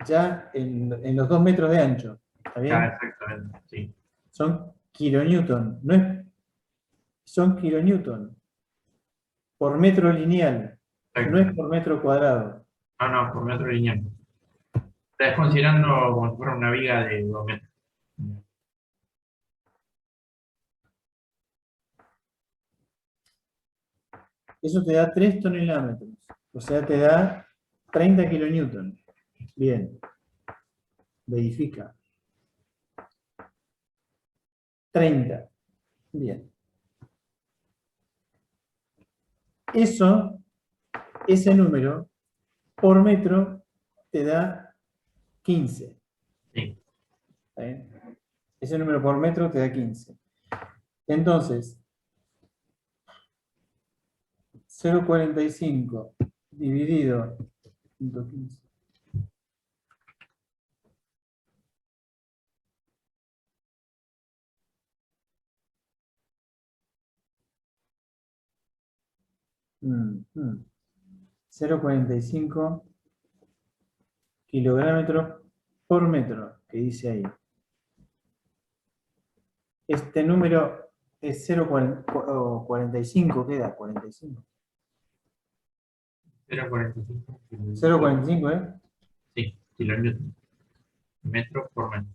ya en los 2 metros de ancho. ¿Está
Ah,
bien?
exactamente, sí.
Son kilonewton. Son kilonewton por metro lineal. No es
Exacto.
por metro cuadrado.
Ah, no, por metro lineal. Estás considerando como si fuera una viga de 2 metros.
Eso te da 3 tonelámetros. O sea, te da 30 kilonewton. Bien. Verifica. 30. Bien. Eso, ese número, por metro, te da 15.
Sí.
¿Está bien? Ese número por metro te da 15. Entonces, 0,45 dividido 115. Mm, mm. 0,45 kilogramos por metro, que dice ahí. Este número es 0,45, ¿qué da? 45.
0,45.
0,45, ¿eh?
Sí, kilonewton. Metro por metro.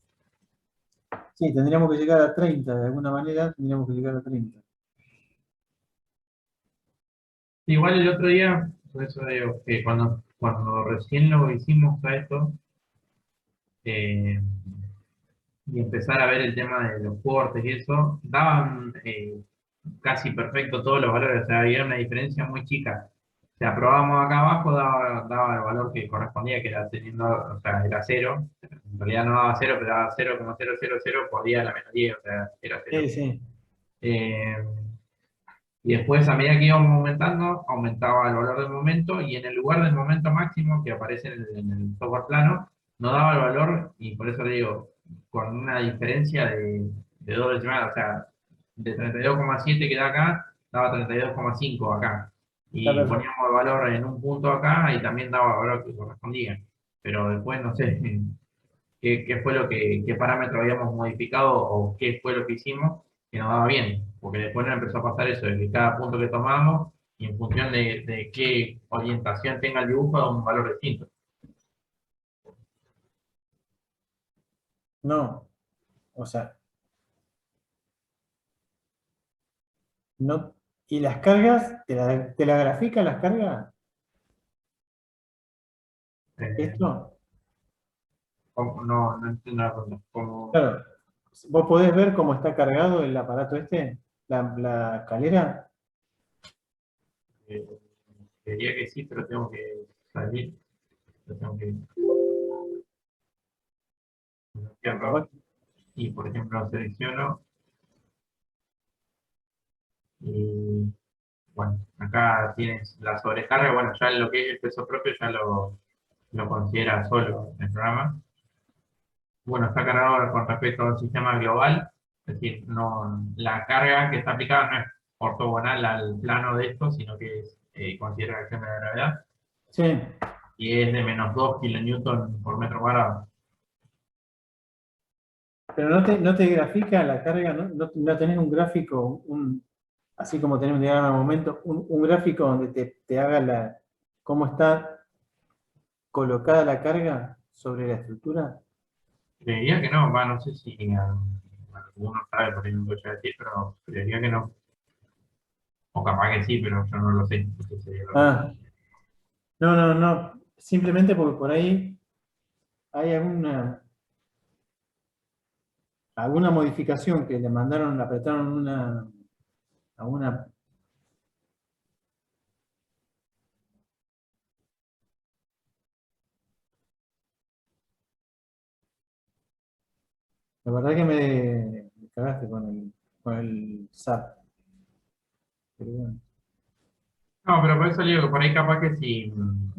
Sí, tendríamos que llegar a 30, de alguna manera tendríamos que llegar a 30.
Igual el otro día, por eso digo, que cuando recién lo hicimos a esto, eh, y empezar a ver el tema de los cortes y eso, daban casi perfecto todos los valores, o sea, había una diferencia muy chica. O sea, probábamos acá abajo, daba el valor que correspondía, que era teniendo, o sea, era cero. En realidad no daba cero, pero daba 0,000 por día a la menos 10, o sea, era cero.
Sí, sí.
Eh, y después, a medida que íbamos aumentando, aumentaba el valor del momento y en el lugar del momento máximo que aparece en el software plano, no daba el valor y por eso le digo, con una diferencia de 2 decimales, o sea, de 32,7 que da acá, daba 32,5 acá.
Está
Y
perfecto.
poníamos el valor en un punto acá y también daba el valor que correspondía. Pero después no sé qué fue qué parámetro habíamos modificado o qué fue lo que hicimos que nos daba bien, porque después nos empezó a pasar eso, de que cada punto que tomamos, y en función de qué orientación tenga el dibujo, da un valor distinto.
No, o sea, no. ¿Y las cargas? ¿Te la grafica las cargas?
Eh,
¿Esto?
no entiendo la pregunta.
Claro. ¿Vos podés ver cómo está cargado el aparato este? La escalera.
Eh, Diría que sí, pero tengo que salir, tengo que bloquearlo.
Capaz-
Y por ejemplo, selecciono y bueno, acá tienes la sobrecarga, bueno, ya lo que es el peso propio ya lo considera solo el programa. Bueno, está cargado con respecto al sistema global, es decir, no, la carga que está aplicada no es ortogonal al plano de esto, sino que considera la acción de la gravedad,
Sí,
y es de -2 kilonewton por metro cuadrado.
pero no te grafica la carga, ¿no? No tenés un gráfico, así como tenés un diagrama de momento, un gráfico donde te haga cómo está colocada la carga sobre la estructura.
Creería que no, no sé si alguno sabe, por ahí no puedo decir, pero creería que no. O capaz que sí, pero yo no lo sé. Entonces sería
Ah, no, no, no. Simplemente porque por ahí hay alguna modificación que le mandaron, le apretaron a una. La verdad que me cagaste con el SAP. Pero bueno,
No, pero por eso digo que por ahí capaz que si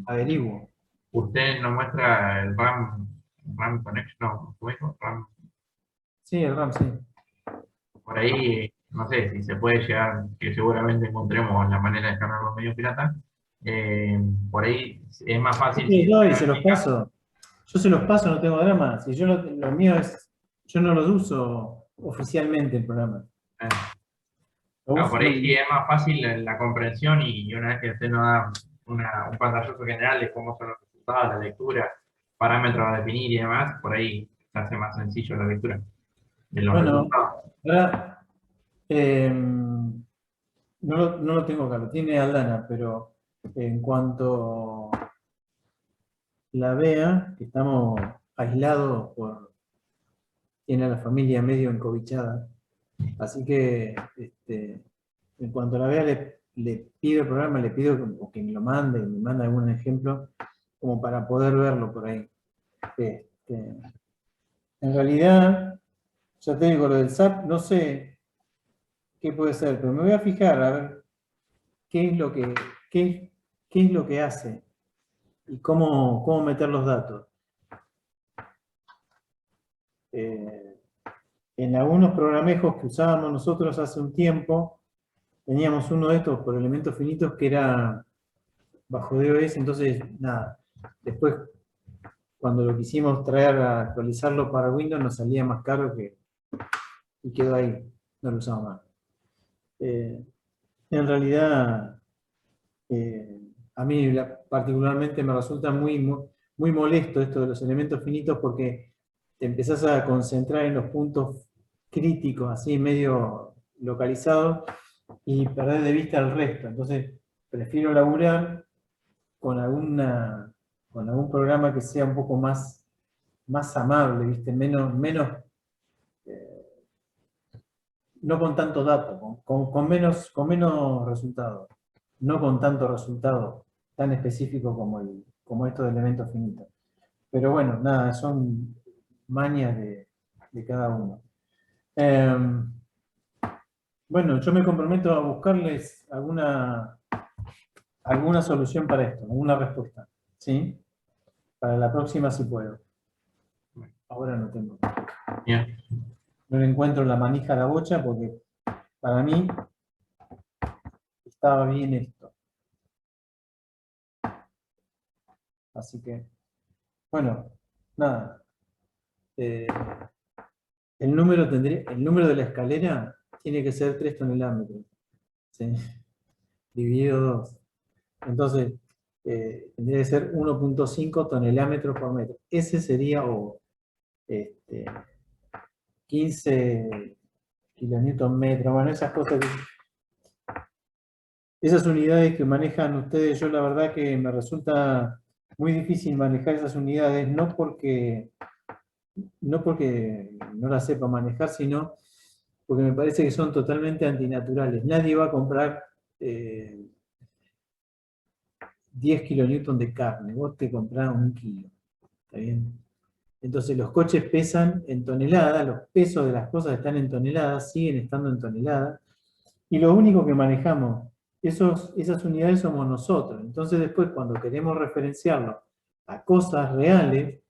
averiguo.
usted nos muestra el RAM Connection, no, ¿cómo dijo? RAM.
Sí, el RAM, sí.
Por ahí, no sé si se puede llegar, que seguramente encontremos la manera de descargarlo medio pirata. Por ahí es más
Yo
fácil
te
si se
doy y se los
grafica.
paso. Yo se los paso, no tengo drama. Si yo lo mío es, yo no los uso oficialmente el programa.
eh,
Lo
por
uso,
ahí sí es más fácil la comprensión y una vez que usted nos da un pantallazo general de cómo son los resultados, la lectura, parámetros a definir y demás, por ahí se hace más sencillo la lectura de los
bueno,
resultados.
ahora no lo tengo acá, lo tiene Aldana, pero en cuanto la vea, que estamos aislados tiene a la familia medio encobillada, así que en cuanto la vea le pido el programa, le pido que me lo mande, me manda algún ejemplo, como para poder verlo por ahí. En realidad, ya te digo, lo del SAP, no sé qué puede ser, pero me voy a fijar a ver qué es lo que hace y cómo meter los datos. En algunos programejos que usábamos nosotros hace un tiempo, teníamos uno de estos por elementos finitos que era bajo DOS, entonces nada, después cuando lo quisimos traer a actualizarlo para Windows nos salía más caro y quedó ahí, no lo usamos más. En realidad, a mí particularmente me resulta muy molesto esto de los elementos finitos porque te empezás a concentrar en los puntos críticos, así medio localizados, y perder de vista el resto. Entonces, prefiero laburar con algún programa que sea un poco más amable, ¿viste? Menos no con tanto dato, con menos resultados, no con tanto resultado tan específico como estos de elementos finitos. Pero bueno, nada, son mañas de cada uno. Bueno, yo me comprometo a buscarles alguna solución para esto, alguna respuesta, ¿sí? Para la próxima si puedo. Ahora no tengo.
Bien.
No le encuentro la manija a la bocha porque para mí estaba bien esto. Así que, bueno, nada. El número de la escalera tiene que ser 3 tonelómetros. ¿Sí? Dividido 2. Entonces, tendría que ser 1.5 tonelómetros por metro. Ese sería 15 kilonewton metro. Bueno, esas cosas. Esas unidades que manejan ustedes, yo la verdad que me resulta muy difícil manejar esas unidades, no porque no las sepa manejar, sino porque me parece que son totalmente antinaturales. Nadie va a comprar 10 kilonewton de carne, vos te comprás 1 kilo. ¿Está bien? Entonces los coches pesan en toneladas, los pesos de las cosas están en toneladas, siguen estando en toneladas, y lo único que manejamos esas unidades somos nosotros. Entonces después cuando queremos referenciarlo a cosas reales,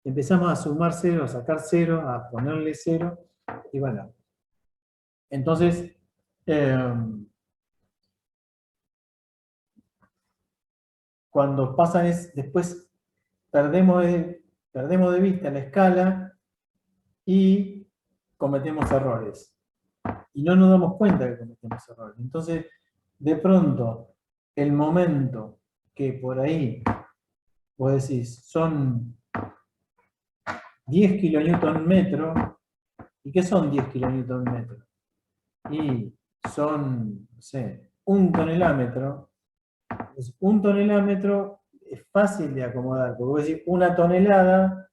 empezamos a sumar cero, a sacar cero, a ponerle cero, y bueno. Entonces, cuando pasan después perdemos de vista la escala y cometemos errores. Y no nos damos cuenta que cometemos errores. Entonces, de pronto, el momento que por ahí, vos decís, son 10 kilonewton metro, ¿y qué son 10 kilonewton metro? Y son, no sé, 1 tonelómetro. Pues 1 tonelómetro es fácil de acomodar, porque vos decís 1 tonelada,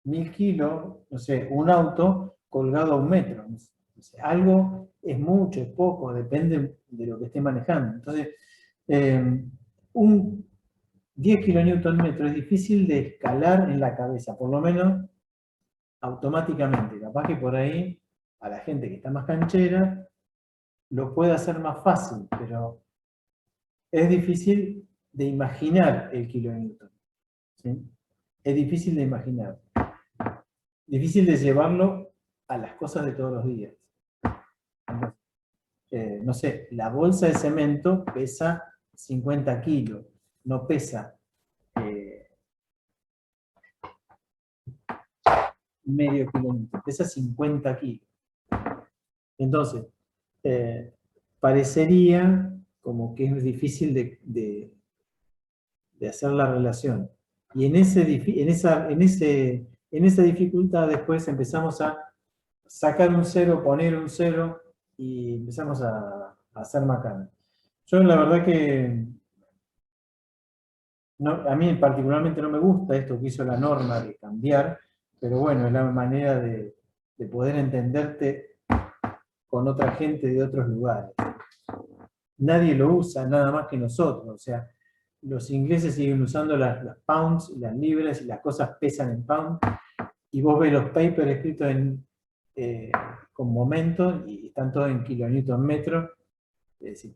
1000 kilos, no sé, un auto colgado a 1 metro. No sé, algo es mucho, es poco, depende de lo que esté manejando. Entonces, un 10 kilonewton metro es difícil de escalar en la cabeza, por lo menos automáticamente. Capaz que por ahí, a la gente que está más canchera, lo puede hacer más fácil, pero es difícil de imaginar el kilonewton. ¿Sí? Es difícil de imaginar. Difícil de llevarlo a las cosas de todos los días. Entonces, no sé, la bolsa de cemento pesa 50 kilos, no pesa medio kilómetro, pesa 50 kilos. Entonces, parecería como que es difícil de hacer la relación. Y en esa dificultad después empezamos a sacar un cero, poner un cero, y empezamos a hacer macana. Yo la verdad que a mí particularmente no me gusta esto que hizo la norma de cambiar, pero bueno, es la manera de poder entenderte con otra gente de otros lugares. nadie lo usa nada más que nosotros. O sea, los ingleses siguen usando las pounds, las libras, y las cosas pesan en pounds, y vos ves los papers escritos con momentos y están todos en kilonewton metro. Es decir,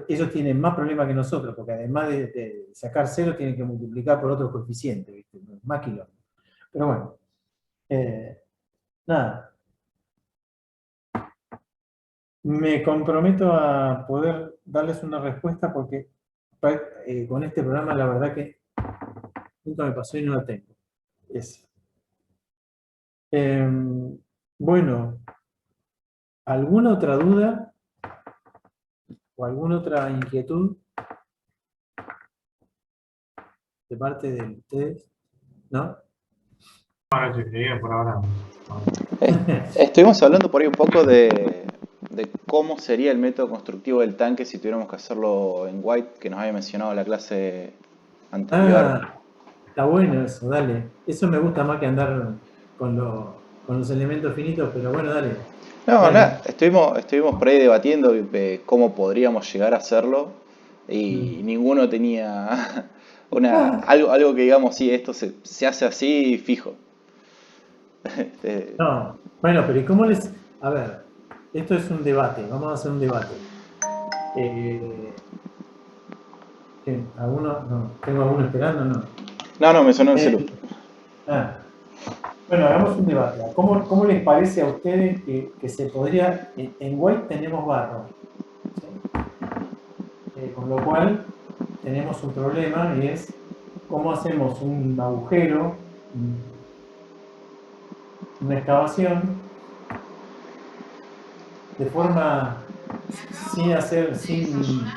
ellos tienen más problemas que nosotros, porque además de sacar cero, tienen que multiplicar por otro coeficiente, ¿viste? Más kilómetros. Pero bueno, nada. Me comprometo a poder darles una respuesta porque con este programa la verdad que nunca me pasó y no la tengo. Bueno, ¿alguna otra duda o alguna otra inquietud de parte de ustedes? ¿No?
Ahora se escribía por ahora.
Estuvimos hablando por ahí un poco de cómo sería el método constructivo del tanque si tuviéramos que hacerlo en White, que nos había mencionado la clase anterior.
Está bueno eso, dale. Eso me gusta más que andar con los elementos finitos, pero bueno, dale.
No,
Dale.
nada, estuvimos por ahí debatiendo cómo podríamos llegar a hacerlo y ninguno tenía algo que digamos, sí, esto se hace así fijo.
No, bueno, pero ¿y cómo les...? A ver, esto es un debate, vamos a hacer un debate. ¿Alguno? No, ¿tengo alguno esperando? No.
No, me sonó el celu.
Bueno, hagamos un debate. ¿Cómo les parece a ustedes que se podría... En White tenemos barro, ¿sí? Con lo cual tenemos un problema y es cómo hacemos un agujero, una excavación, de forma sin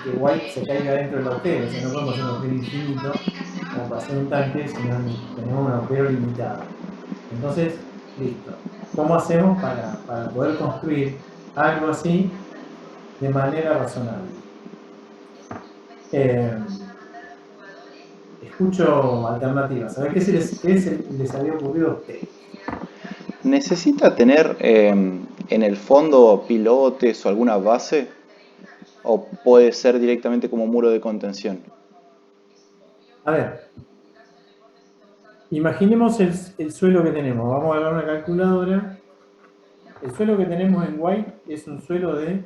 que White se caiga dentro del agujero. O sea, no podemos hacer un agujero infinito como para hacer un tanque, sino tenemos un agujero limitado. Entonces, listo. ¿Cómo hacemos para poder construir algo así de manera razonable? Escucho alternativas. A ver, ¿qué les había ocurrido a ustedes?
¿Necesita tener en el fondo pilotes o alguna base? ¿O puede ser directamente como muro de contención?
A ver, imaginemos el suelo que tenemos. Vamos a agarrar una calculadora. El suelo que tenemos en White es un suelo de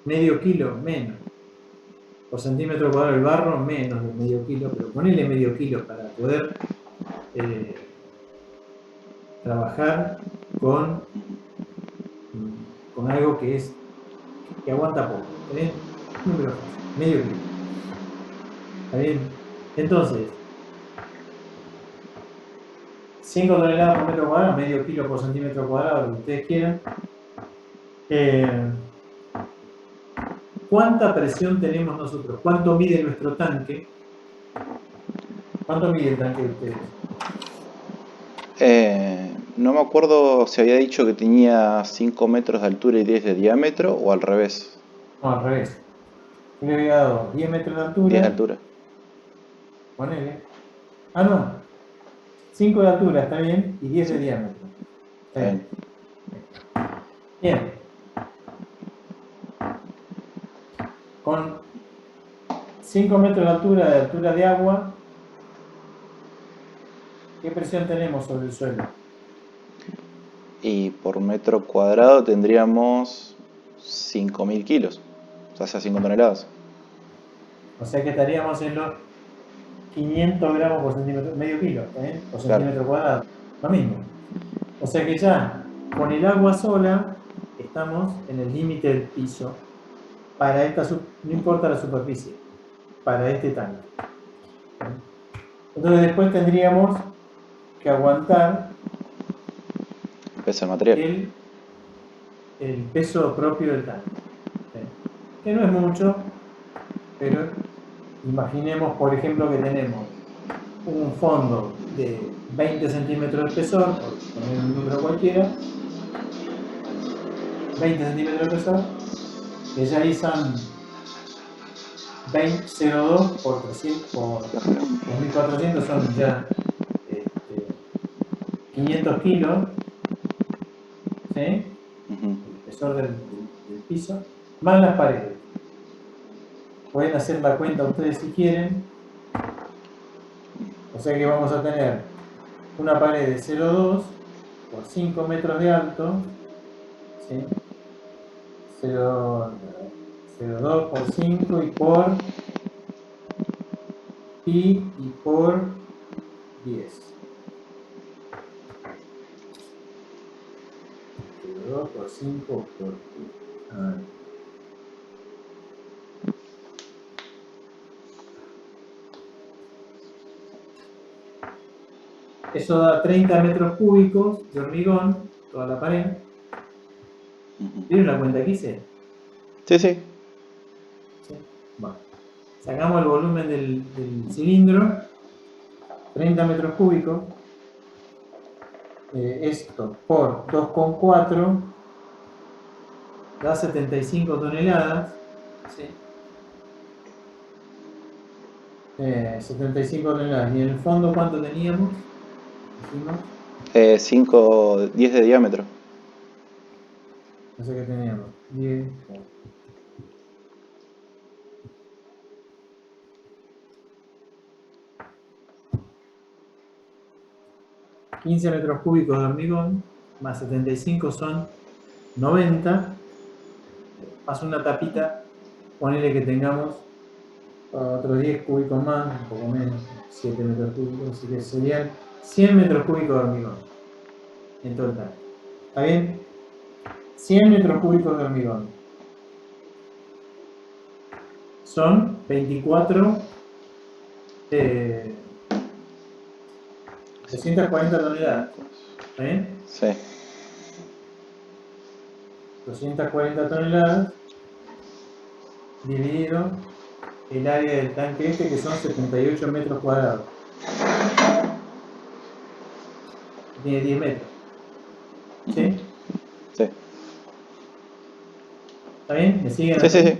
medio kilo menos por centímetro cuadrado. El barro menos de medio kilo, pero ponele medio kilo para poder trabajar con algo que aguanta poco. ¿Está bien? Número fácil, medio kilo. ¿Está bien? Entonces, 5 toneladas por metro cuadrado, medio kilo por centímetro cuadrado, lo que ustedes quieran. ¿Cuánta presión tenemos nosotros? ¿Cuánto mide nuestro tanque? ¿Cuánto mide el tanque de ustedes?
No me acuerdo si había dicho que tenía 5 metros de altura y 10 de diámetro o al revés.
No, al revés. Yo le había dado 10 metros de altura.
10 de altura.
Ponele. Ah, no. 5 de altura, está bien, y 10 de diámetro. Está bien. Bien. Con 5 metros de altura de agua, ¿qué presión tenemos sobre el suelo?
Y por metro cuadrado tendríamos 5.000 kilos, o sea, 5 toneladas.
O sea que estaríamos en los 500 gramos por centímetro, medio kilo, por centímetro cuadrado. Lo mismo. O sea que ya con el agua sola estamos en el límite del piso para no importa la superficie, para este tanque. Entonces después tendríamos que aguantar
Peso del material.
El peso propio del tanque. Que no es mucho, pero imaginemos, por ejemplo, que tenemos un fondo de 20 centímetros de espesor, por poner un número cualquiera, 20 centímetros de espesor, que ya ahí son 0,2 por 300 por 2.400, son ya 500 kilos, ¿sí? grosor del piso, más las paredes. Pueden hacer la cuenta ustedes si quieren. O sea que vamos a tener una pared de 0,2 por 5 metros de alto, ¿sí? 0,2 por 5 y por 10. 0,2 por 5 por 10. Eso da 30 metros cúbicos de hormigón, toda la pared. ¿Vieron la cuenta que hice?
Sí, sí.
¿Sí? Bueno, sacamos el volumen del cilindro, 30 metros cúbicos. Esto por 2,4 da 75 toneladas. ¿Sí? 75 toneladas. ¿Y en el fondo cuánto teníamos? Dijimos.
10 de diámetro.
No sé qué teníamos. 10. 15 metros cúbicos de hormigón, más 75 son 90, más una tapita, ponele que tengamos otros 10 cúbicos más, un poco menos, 7 metros cúbicos, así que serían 100 metros cúbicos de hormigón en todo el tanque. ¿Está bien? 100 metros cúbicos de hormigón. Son 24, 240 toneladas. ¿Está bien?
Sí.
240 toneladas dividido el área del tanque este, que son 78 metros cuadrados. Tiene 10 metros. ¿Sí?
Sí.
¿Está bien? ¿Me siguen?
Sí, sí, sí.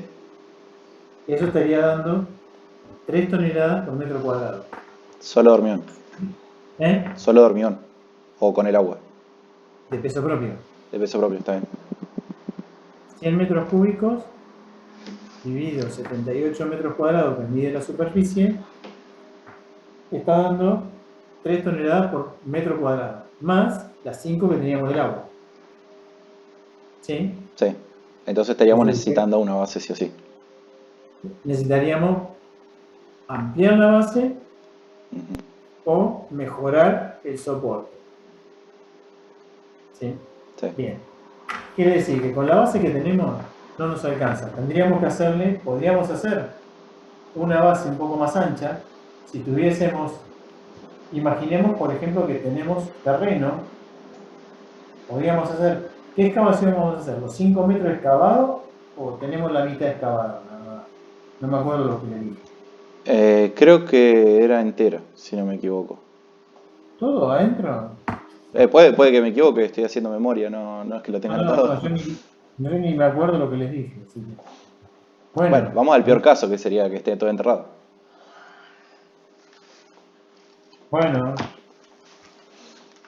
Eso estaría dando 3 toneladas por metro cuadrado.
Solo de hormigón. Solo de hormigón. O con el agua.
De peso propio.
De peso propio, está bien.
100 metros cúbicos dividido 78 metros cuadrados que mide la superficie, está dando 3 toneladas por metro cuadrado, más las 5 que teníamos del agua. ¿Sí?
Sí. Entonces estaríamos necesitando una base sí o sí.
Necesitaríamos ampliar la base o mejorar el soporte. ¿Sí?
Sí.
Bien. Quiere decir que con la base que tenemos no nos alcanza. Podríamos hacer una base un poco más ancha si tuviésemos, imaginemos por ejemplo que tenemos terreno, podríamos hacer, ¿qué excavación vamos a hacer? ¿Los 5 metros excavados o tenemos la mitad excavada? No me acuerdo lo que le dije.
Creo que era entera, si no me equivoco.
¿Todo adentro?
Puede que me equivoque, estoy haciendo memoria, no es que lo tenga anotado.
Yo ni me acuerdo lo que les dije. Así que.
Bueno, vamos al peor caso, que sería que esté todo enterrado.
Bueno,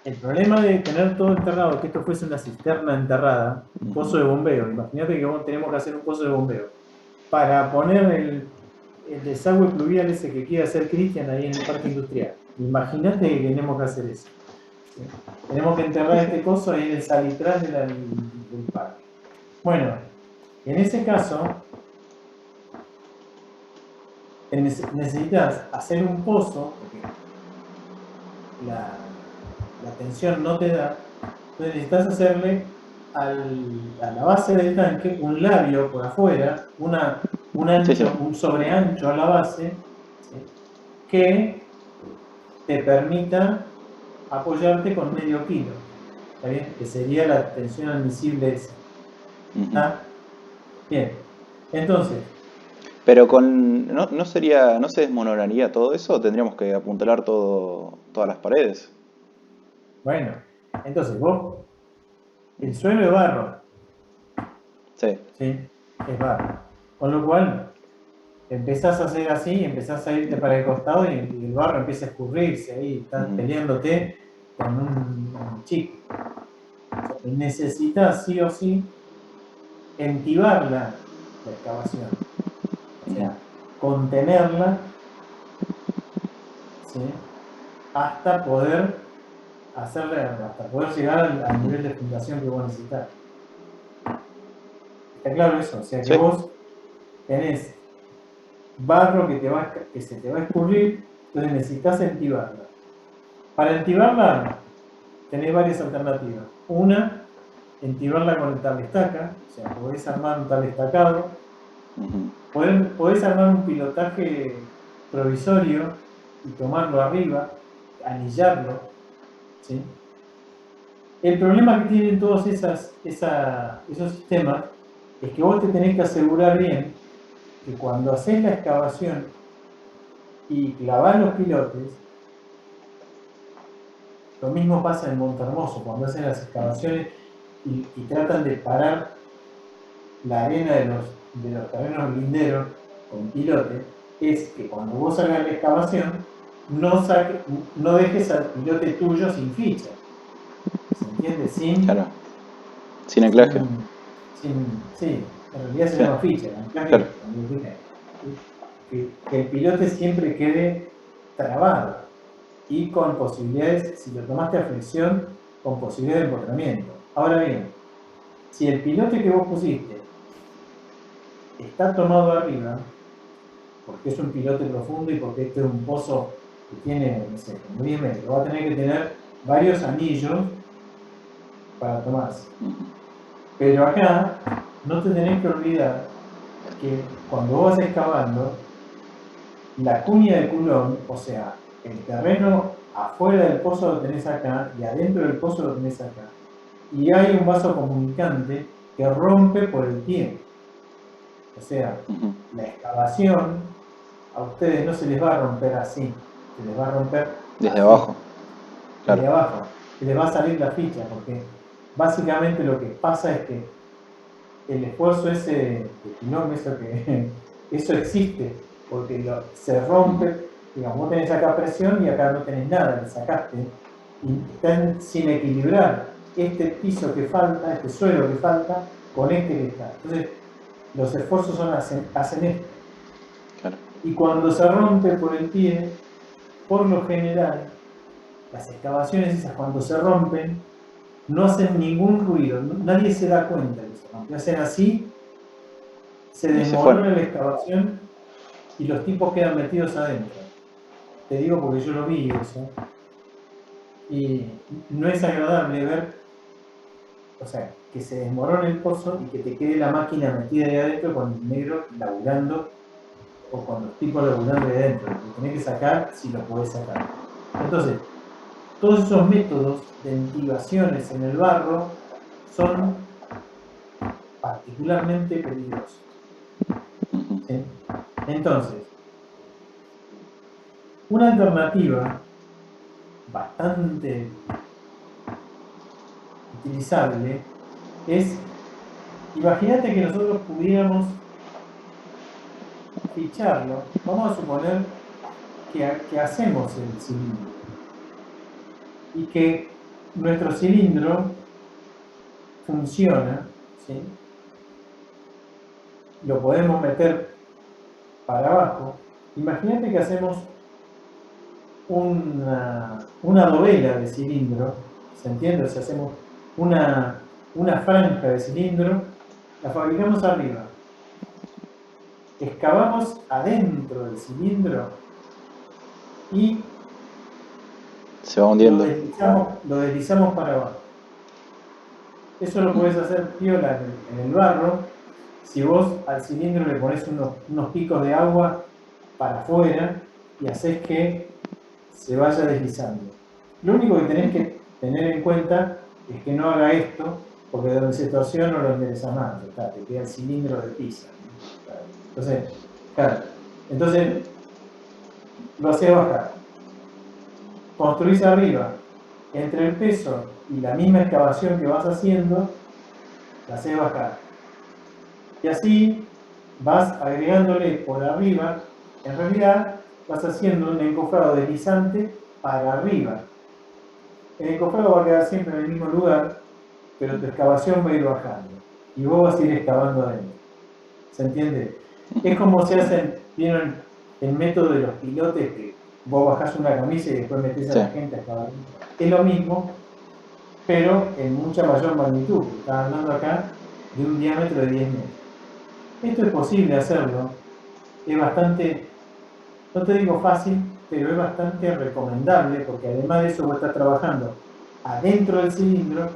el problema de tener todo enterrado, que esto fuese una cisterna enterrada, un pozo de bombeo, imagínate que tenemos que hacer un pozo de bombeo, para poner el desagüe pluvial ese que quiere hacer Cristian ahí en el parque industrial. Imagínate que tenemos que hacer eso. ¿Sí? Tenemos que enterrar este pozo ahí en el salitral del parque. Bueno, en ese caso, necesitas hacer un pozo, porque la tensión no te da, entonces necesitas hacerle a la base del tanque un labio por afuera, un ancho, un sobreancho a la base, ¿sí? Que te permita apoyarte con medio kilo, ¿está bien? Que sería la tensión admisible esa. ¿Está? Bien, entonces.
Pero ¿no se desmoronaría todo eso o tendríamos que apuntalar todas las paredes?
Bueno, entonces el suelo es barro.
Sí.
¿Sí? Es barro. Con lo cual, empezás a hacer así, empezás a irte para el costado y el barro empieza a escurrirse ahí, estás peleándote con un chico. Necesitas sí o sí entibar la excavación, o sea, contenerla, ¿sí? hasta poder llegar al nivel de fundación que vos necesitas. ¿Está claro eso? O sea que
Sí.
vos tenés barro que se te va a escurrir, entonces necesitas entibarla. Para entibarla tenés varias alternativas. Una, entibarla con el tablestaca, o sea, podés armar un tablestacado, podés armar un pilotaje provisorio y tomarlo arriba, anillarlo, ¿sí? El problema que tienen todos esos sistemas es que vos te tenés que asegurar bien que cuando haces la excavación y clavás los pilotes, lo mismo pasa en Montehermoso, cuando hacen las excavaciones y tratan de parar la arena de los terrenos linderos con pilote, es que cuando vos hagas la excavación, no dejes al pilote tuyo sin ficha. ¿Se entiende?
Claro. Sin anclaje.
Sí, en realidad se llama ficha. Anclaje,
Claro.
Que el pilote siempre quede trabado y con posibilidades, si lo tomaste a flexión, con posibilidad de empotramiento. Ahora bien, si el pilote que vos pusiste está tomado arriba, porque es un pilote profundo y porque este es un pozo que tiene, no sé, como 10 metros, va a tener que tener varios anillos para tomarse. Pero acá no te tenés que olvidar que cuando vos vas excavando, la cuña de culón, o sea, el terreno afuera del pozo lo tenés acá y adentro del pozo lo tenés acá. Y hay un vaso comunicante que rompe por el pie. O sea, la excavación a ustedes no se les va a romper así, se les va a romper
desde
así,
abajo. Claro.
desde abajo. Se les va a salir la ficha, porque básicamente lo que pasa es que el esfuerzo ese de pilón, eso existe, porque se rompe, digamos, vos tenés acá presión y acá no tenés nada, le sacaste, y están sin equilibrar este piso que falta, este suelo que falta, con este que está. Entonces, los esfuerzos hacen esto.
Claro.
Y cuando se rompe por el pie, por lo general, las excavaciones esas cuando se rompen, no hacen ningún ruido, nadie se da cuenta que se rompen, hacen así, se desmorona la excavación y los tipos quedan metidos adentro. Te digo porque yo lo vi eso. Y no es agradable ver, o sea, que se desmorone el pozo y que te quede la máquina metida ahí adentro con el negro laburando o con los tipos laburando ahí adentro. Lo tenés que sacar si lo podés sacar. Entonces, todos esos métodos de entibaciones en el barro son particularmente peligrosos. ¿Sí? Entonces, una alternativa bastante utilizable es, imagínate que nosotros pudiéramos ficharlo, vamos a suponer que hacemos el cilindro y que nuestro cilindro funciona, ¿sí? Lo podemos meter para abajo. Imagínate que hacemos una dovela de cilindro, ¿se entiende? O sea, hacemos una franja de cilindro, la fabricamos arriba, excavamos adentro del cilindro y
se va hundiendo.
Lo deslizamos para abajo. Eso lo puedes hacer piola en el barro. Si vos al cilindro le pones unos picos de agua para afuera y haces que se vaya deslizando. Lo único que tenés que tener en cuenta es que no haga esto, porque donde se torció no lo endereza más, te queda el cilindro de pizza. Entonces, lo haces bajar. Construís arriba, entre el peso y la misma excavación que vas haciendo, la haces bajar. Y así vas agregándole por arriba, en realidad vas haciendo un encofrado deslizante para arriba. El encofrado va a quedar siempre en el mismo lugar, pero tu excavación va a ir bajando. y vos vas a ir excavando adentro. ¿Se entiende? Es como se hacen, ¿vieron el método de los pilotes que vos bajás una camisa y después metés a la gente a excavar? Es lo mismo, pero en mucha mayor magnitud. Estaba hablando acá de un diámetro de 10 metros. Esto es posible hacerlo. Es bastante, no te digo fácil, pero es bastante recomendable, porque además de eso vos estás trabajando adentro del cilindro,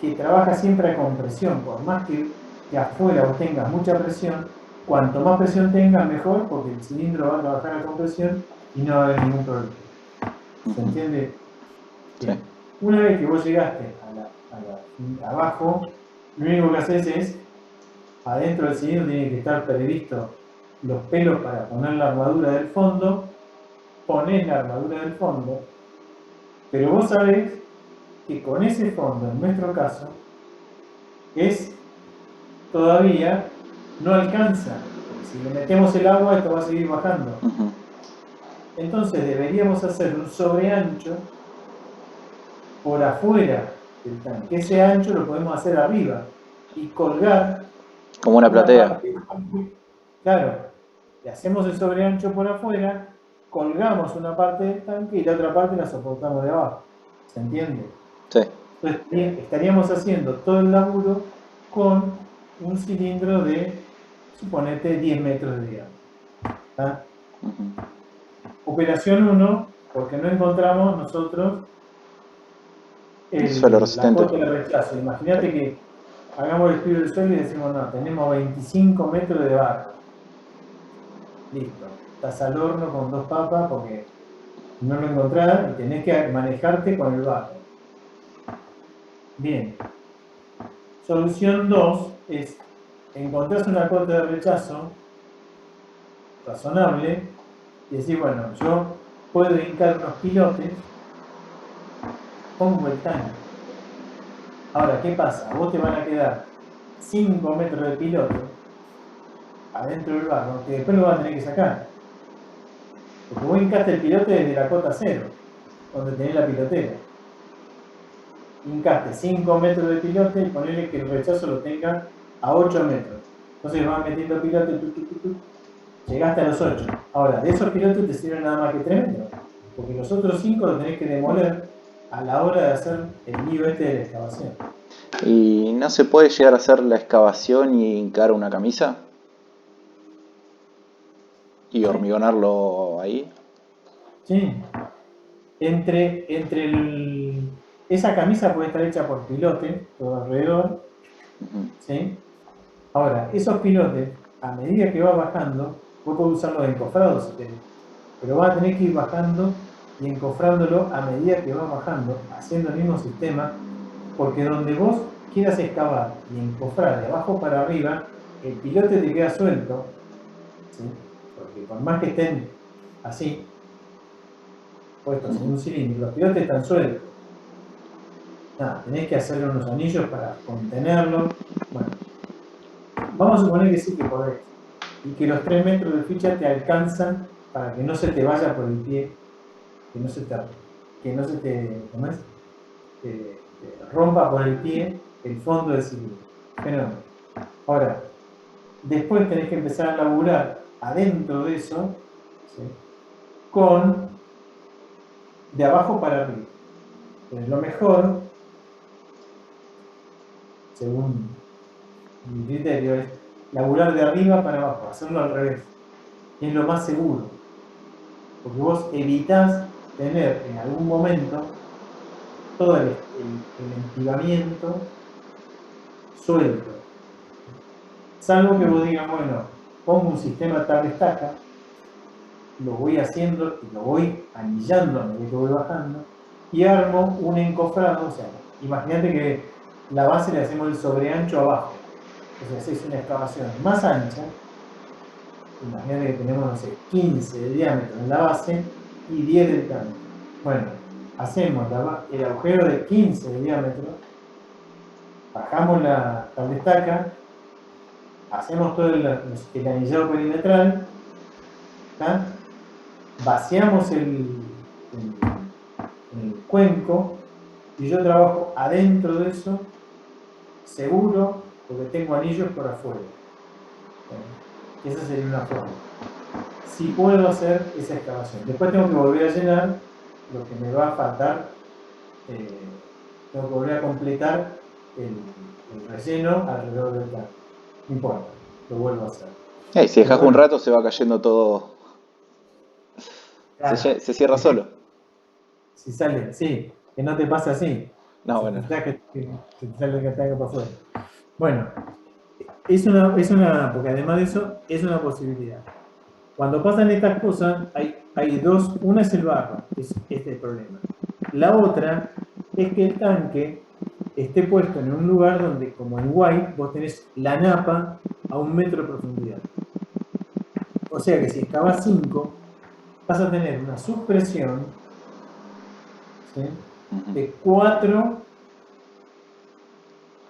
que trabaja siempre a compresión. Por más que afuera vos tengas mucha presión, cuanto más presión tengas, mejor, porque el cilindro va a trabajar a compresión y no va a haber ningún problema. ¿Se entiende? Bien. Una vez que vos llegaste abajo, lo único que haces es, adentro del cilindro tiene que estar previsto los pelos para poner la armadura del fondo, ponés la armadura del fondo, pero vos sabés que con ese fondo, en nuestro caso, todavía no alcanza. Si le metemos el agua, esto va a seguir bajando. Entonces deberíamos hacer un sobreancho por afuera del tanque. Ese ancho lo podemos hacer arriba y colgar.
Como una platea.
Claro, le hacemos el sobreancho por afuera, colgamos una parte del tanque y la otra parte la soportamos de abajo. ¿Se entiende?
Sí.
Entonces estaríamos haciendo todo el laburo con un cilindro de, suponete, 10 metros de diámetro. ¿Ah? Operación 1, porque no encontramos nosotros
suelo resistente.
la cota de rechazo. Imagínate que hagamos el estudio del suelo y decimos, no, tenemos 25 metros de barro. Listo. Estás al horno con 2 papas porque no lo encontrás y tenés que manejarte con el barro. Bien. Solución 2 es, encontrás una cota de rechazo razonable y decir, bueno, yo puedo hincar unos pilotes, pongo el tanque. Ahora, ¿qué pasa? A vos te van a quedar 5 metros de pilote adentro del barro, que después lo vas a tener que sacar. Porque vos hincaste el pilote desde la cota 0, donde tenés la pilotera. Hincaste 5 metros de pilote y ponele que el rechazo lo tenga a 8 metros. Entonces vas metiendo pilote, llegaste a los 8. Ahora, de esos pilotes te sirven nada más que 3 metros, porque los otros 5 los tenés que demoler a la hora de hacer el nido este de la excavación.
¿Y no se puede llegar a hacer la excavación y hincar una camisa? ¿Y hormigonarlo ahí?
Sí. Esa camisa puede estar hecha por pilote, todo alrededor. ¿Sí? Ahora, esos pilotes, a medida que va bajando, vos podés usarlos encofrados si querés, pero vas a tener que ir bajando y encofrándolo a medida que va bajando, haciendo el mismo sistema, porque donde vos quieras excavar y encofrar de abajo para arriba, el pilote te queda suelto, ¿sí? Porque por más que estén así, puestos en un cilindro, los pilotes están sueltos. Nada, tenés que hacerle unos anillos para contenerlo. Bueno, vamos a suponer que sí que podés. Y que los 3 metros de ficha te alcanzan para que no se te vaya por el pie, que no se te rompa por el pie el fondo del cilindro. Fenómeno. Ahora, después tenés que empezar a laburar adentro de eso, ¿sí? Con de abajo para arriba. Entonces, lo mejor, según mi criterio, es laburar de arriba para abajo, hacerlo al revés. Es lo más seguro. Porque vos evitás tener en algún momento todo el entibamiento suelto. Salvo que vos digas, bueno, pongo un sistema tabla-estaca, lo voy haciendo y lo voy anillando a medida que voy bajando y armo un encofrado. O sea, imagínate que la base le hacemos el sobreancho abajo. Entonces es una excavación más ancha. Imagínate que tenemos, no sé, 15 de diámetro en la base y 10 del tanque. Bueno, hacemos el agujero de 15 de diámetro, bajamos la estaca, hacemos todo el anillado perimetral, ¿tá? Vaciamos el cuenco y yo trabajo adentro de eso, seguro, porque tengo anillos por afuera. Esa sería una forma. Si puedo hacer esa excavación. Después tengo que volver a llenar lo que me va a faltar. Tengo que volver a completar el relleno alrededor del tanque. No importa, lo vuelvo a hacer.
Si dejas
Bueno,
un rato se va cayendo todo,
claro,
se cierra solo.
si sale, sí, que no te pasa así.
No,
Si
bueno.
se te sale el tanque para afuera. Bueno, porque además de eso, es una posibilidad. Cuando pasan estas cosas, hay dos. Una es el barro, que es el problema. La otra es que el tanque esté puesto en un lugar donde, como en White, vos tenés la napa a 1 metro de profundidad. O sea que si excavas 5, vas a tener una subpresión, ¿sí?, de 4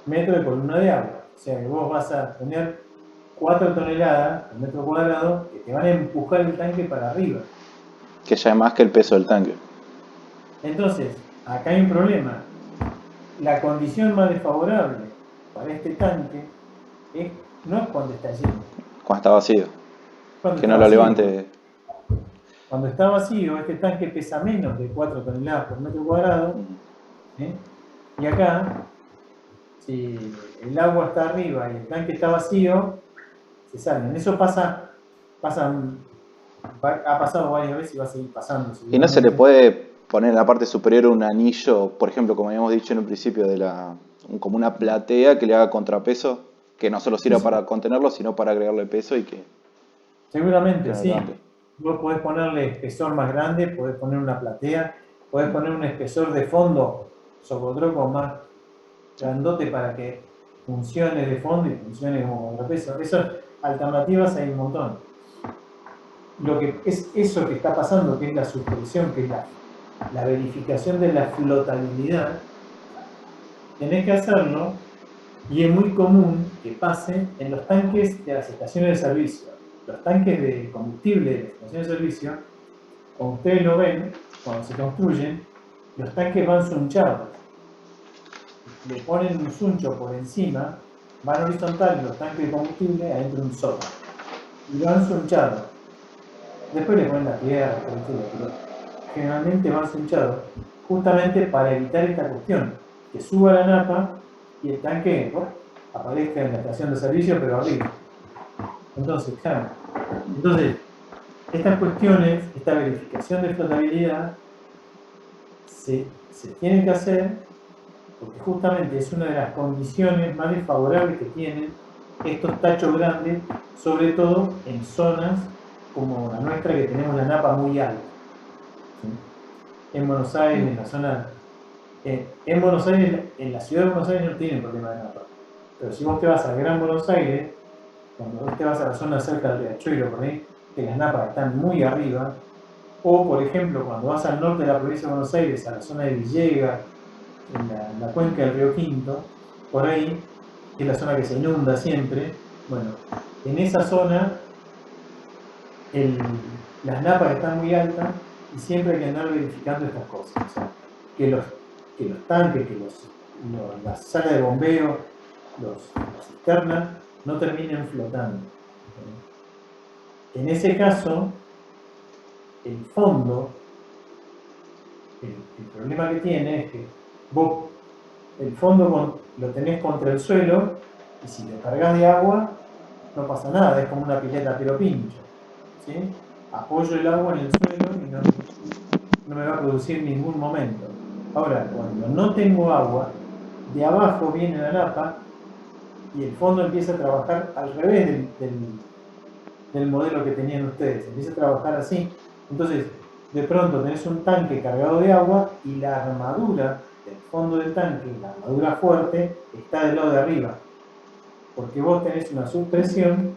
metros de columna de agua. O sea que vos vas a tener 4 toneladas al metro cuadrado que te van a empujar el tanque para arriba.
Que ya es más que el peso del tanque.
Entonces, acá hay un problema. La condición más desfavorable para este tanque no es cuando está lleno.
Cuando está vacío.
Cuando
Que
está
no lo
vacío.
levante.
Cuando está vacío, este tanque pesa menos de 4 toneladas por metro cuadrado. Y acá, si el agua está arriba y el tanque está vacío, se salen. Eso ha pasado varias veces y va a seguir pasando.
Y no se le puede poner en la parte superior un anillo, por ejemplo, como habíamos dicho en un principio, como una platea que le haga contrapeso, que no solo sirva para contenerlo, sino para agregarle peso y que...
Seguramente,
que
sí.
levante.
Vos podés ponerle espesor más grande, podés poner una platea, podés poner un espesor de fondo socotroco más grandote para que funcione de fondo y funcione como contrapeso. Esas alternativas hay un montón. Lo que es eso que está pasando, que es la suspensión, que es la verificación de la flotabilidad, tenés que hacerlo, y es muy común que pase en los tanques de las estaciones de servicio. Los tanques de combustible de las estaciones de servicio, como ustedes lo ven, cuando se construyen, los tanques van sunchados. Le ponen un suncho por encima, van horizontales los tanques de combustible adentro de un sótano. Y van sunchados. Después le ponen la tierra, pero generalmente van sunchados justamente para evitar esta cuestión, que suba la napa y el tanque aparezca en la estación de servicio, pero arriba. Entonces, claro. Estas cuestiones, esta verificación de flotabilidad, se tiene que hacer porque justamente es una de las condiciones más desfavorables que tienen estos tachos grandes, sobre todo en zonas como la nuestra, que tenemos la napa muy alta. ¿Sí? En Buenos Aires, en la zona... en Buenos Aires, en la ciudad de Buenos Aires no tienen problema de napa. Pero si vos te vas al Gran Buenos Aires, cuando vos te vas a la zona cerca del Riachuelo, por ahí, que las napas están muy arriba, o por ejemplo, cuando vas al norte de la provincia de Buenos Aires, a la zona de Villegas, en la cuenca del río Quinto, por ahí, que es la zona que se inunda siempre, bueno, en esa zona las napas están muy altas y siempre hay que andar verificando estas cosas. O sea, que los tanques, que las salas de bombeo, las cisternas, no terminen flotando. En ese caso, el fondo, el problema que tiene es que vos el fondo lo tenés contra el suelo y si lo cargas de agua no pasa nada, es como una pileta pero pincho, ¿sí? Apoyo el agua en el suelo y no me va a producir ningún momento. Ahora, cuando no tengo agua, de abajo viene la napa y el fondo empieza a trabajar al revés del modelo que tenían ustedes, empieza a trabajar así. Entonces, de pronto tenés un tanque cargado de agua y la armadura del fondo del tanque, la armadura fuerte, está del lado de arriba. Porque vos tenés una subpresión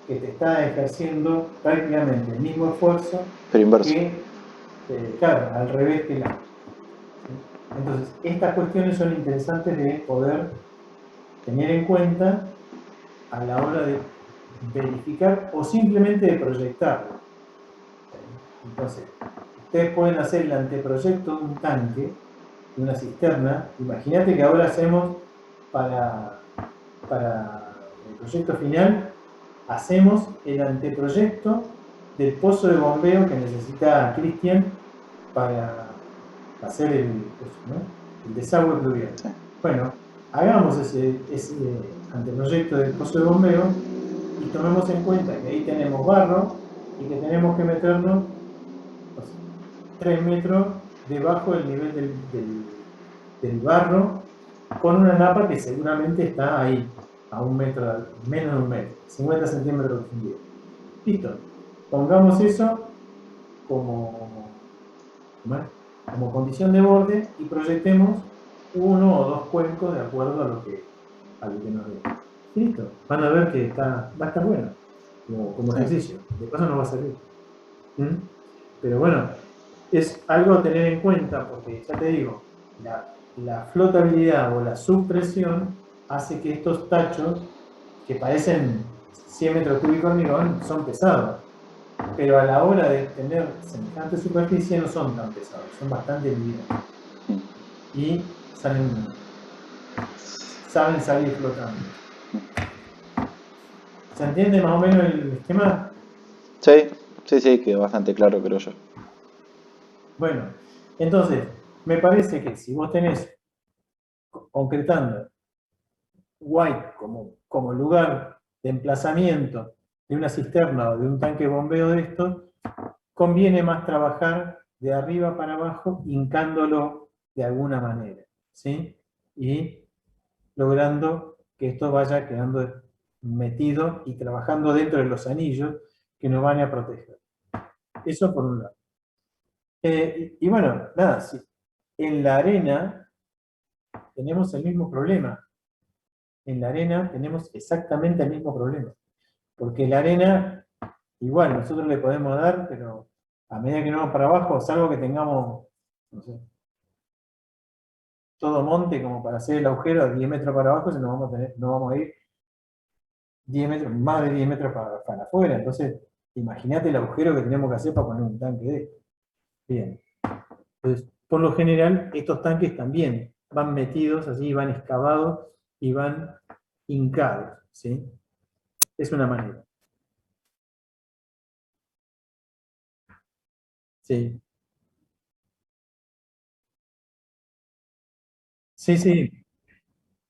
que te está ejerciendo prácticamente el mismo esfuerzo,
pero inverso.
claro, al revés que la. Entonces, estas cuestiones son interesantes de poder tener en cuenta a la hora de verificar o simplemente de proyectarlo. Entonces, ustedes pueden hacer el anteproyecto de un tanque, de una cisterna. Imagínate que ahora hacemos para para el proyecto final, hacemos el anteproyecto del pozo de bombeo que necesita Cristian para hacer el desagüe pluvial.
Sí.
Bueno, hagamos ese anteproyecto del pozo de bombeo y tomemos en cuenta que ahí tenemos barro y que tenemos que meternos 3 metros debajo del nivel del barro con una napa que seguramente está ahí, a 1 metro, menos de 1 metro, 50 centímetros de profundidad. Listo. Pongamos eso como condición de borde y proyectemos 1 o 2 cuencos de acuerdo a lo que nos dé. Listo. Van a ver que va a estar bueno como ejercicio. De paso no va a servir. Pero bueno, es algo a tener en cuenta porque, ya te digo, la flotabilidad o la subpresión hace que estos tachos, que parecen 100 metros cúbicos de hormigón, son pesados. Pero a la hora de tener semejante superficie no son tan pesados, son bastante livianos. Y saben salir flotando. ¿Se entiende más o menos el esquema?
Sí, quedó bastante claro, creo yo.
Bueno, entonces, me parece que si vos tenés, concretando, White como lugar de emplazamiento de una cisterna o de un tanque de bombeo de esto, conviene más trabajar de arriba para abajo, hincándolo de alguna manera, ¿sí? Y logrando que esto vaya quedando metido y trabajando dentro de los anillos que nos van a proteger. Eso por un lado. Y bueno, nada, sí. En la arena tenemos el mismo problema. En la arena tenemos exactamente el mismo problema. Porque la arena, igual, nosotros le podemos dar, pero a medida que nos vamos para abajo, salvo que tengamos, no sé, todo monte como para hacer el agujero a 10 metros para abajo, nos vamos a ir 10 metros, más de 10 metros para afuera. Entonces, imagínate el agujero que tenemos que hacer para poner un tanque de esto. Bien. Entonces, por lo general, estos tanques también van metidos así, van excavados y van hincados, ¿sí? Es una manera. Sí. Sí.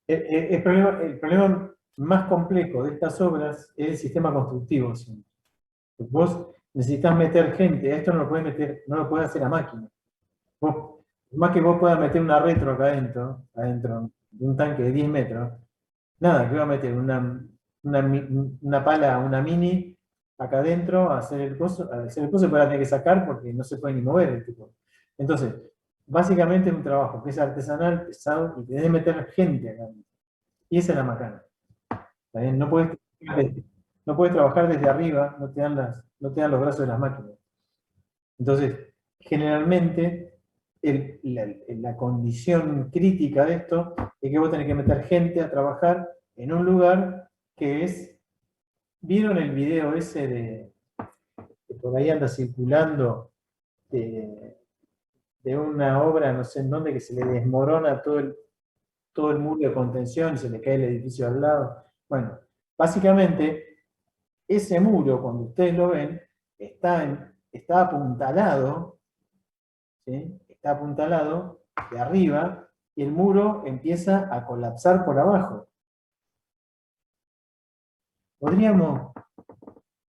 El problema más complejo de estas obras es el sistema constructivo. ¿Sí? Vos necesitas meter gente, esto no lo puedes meter, no lo puedes hacer a máquina. Más que vos puedas meter una retro acá adentro de un tanque de 10 metros, nada, que va a meter una pala, una mini acá adentro a hacer el pozo, pero la tiene que sacar porque no se puede ni mover el tipo. Entonces, básicamente es un trabajo que es artesanal, pesado, y tenés que meter gente acá adentro. Y esa es la macana. ¿También? No puedes trabajar desde arriba, no te dan los brazos de las máquinas. Entonces, generalmente, la condición crítica de esto es que vos tenés que meter gente a trabajar en un lugar que es... ¿Vieron el video ese que por ahí anda circulando de una obra, no sé en dónde, que se le desmorona todo el muro de contención y se le cae el edificio al lado? Bueno, básicamente, ese muro, cuando ustedes lo ven, está apuntalado, ¿sí? Está apuntalado de arriba y el muro empieza a colapsar por abajo. Podríamos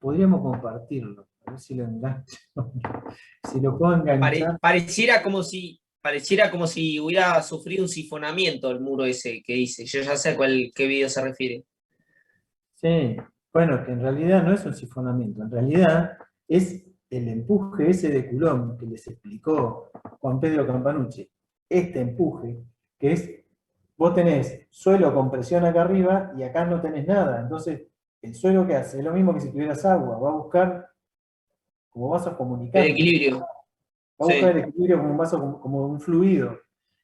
compartirlo, a ver si lo engancho, si lo puedo enganchar.
Pareciera como si hubiera sufrido un sifonamiento el muro ese que dice. Yo ya sé a qué video se refiere.
Sí, bueno, que en realidad no es un sifonamiento, en realidad es el empuje ese de Coulomb que les explicó Juan Pedro Campanucci. Este empuje, que es, vos tenés suelo con presión acá arriba y acá no tenés nada. Entonces, el suelo que hace es lo mismo que si tuvieras agua, va a buscar como vasos comunicantes.
El equilibrio.
Va a buscar el equilibrio como un vaso, como un fluido.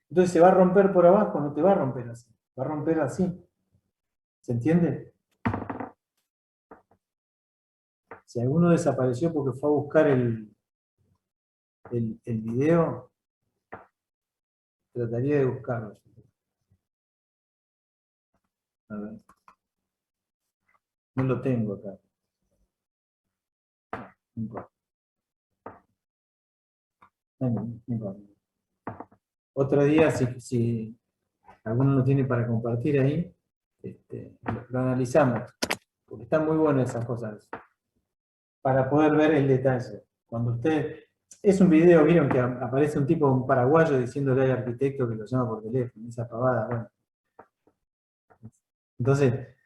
Entonces se va a romper por abajo, no te va a romper así, va a romper así. ¿Se entiende? Si alguno desapareció porque fue a buscar el video, trataría de buscarlo. A ver. No lo tengo acá. No importa. No importa. Otro día, si alguno lo tiene para compartir ahí, lo analizamos. Porque están muy buenas esas cosas. Para poder ver el detalle. Cuando usted... Es un video, vieron que aparece un tipo, un paraguayo, diciéndole al arquitecto que lo llama por teléfono, esa pavada, bueno. Entonces,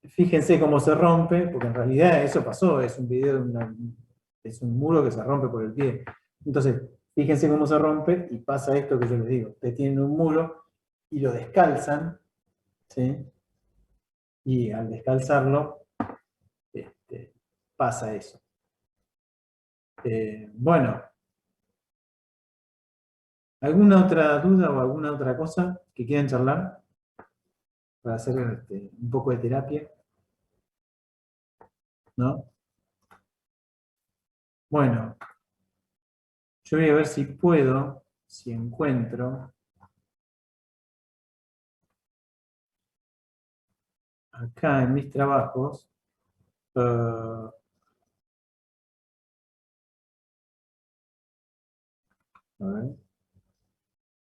fíjense cómo se rompe, porque en realidad eso pasó, es un video, es un muro que se rompe por el pie. Entonces, fíjense cómo se rompe y pasa esto que yo les digo. Ustedes tienen un muro y lo descalzan, ¿sí? Y al descalzarlo, pasa eso. Bueno, ¿alguna otra duda o alguna otra cosa que quieran charlar? Para hacer un poco de terapia. ¿No? Bueno, yo voy a ver si puedo, si encuentro acá en mis trabajos. A ver.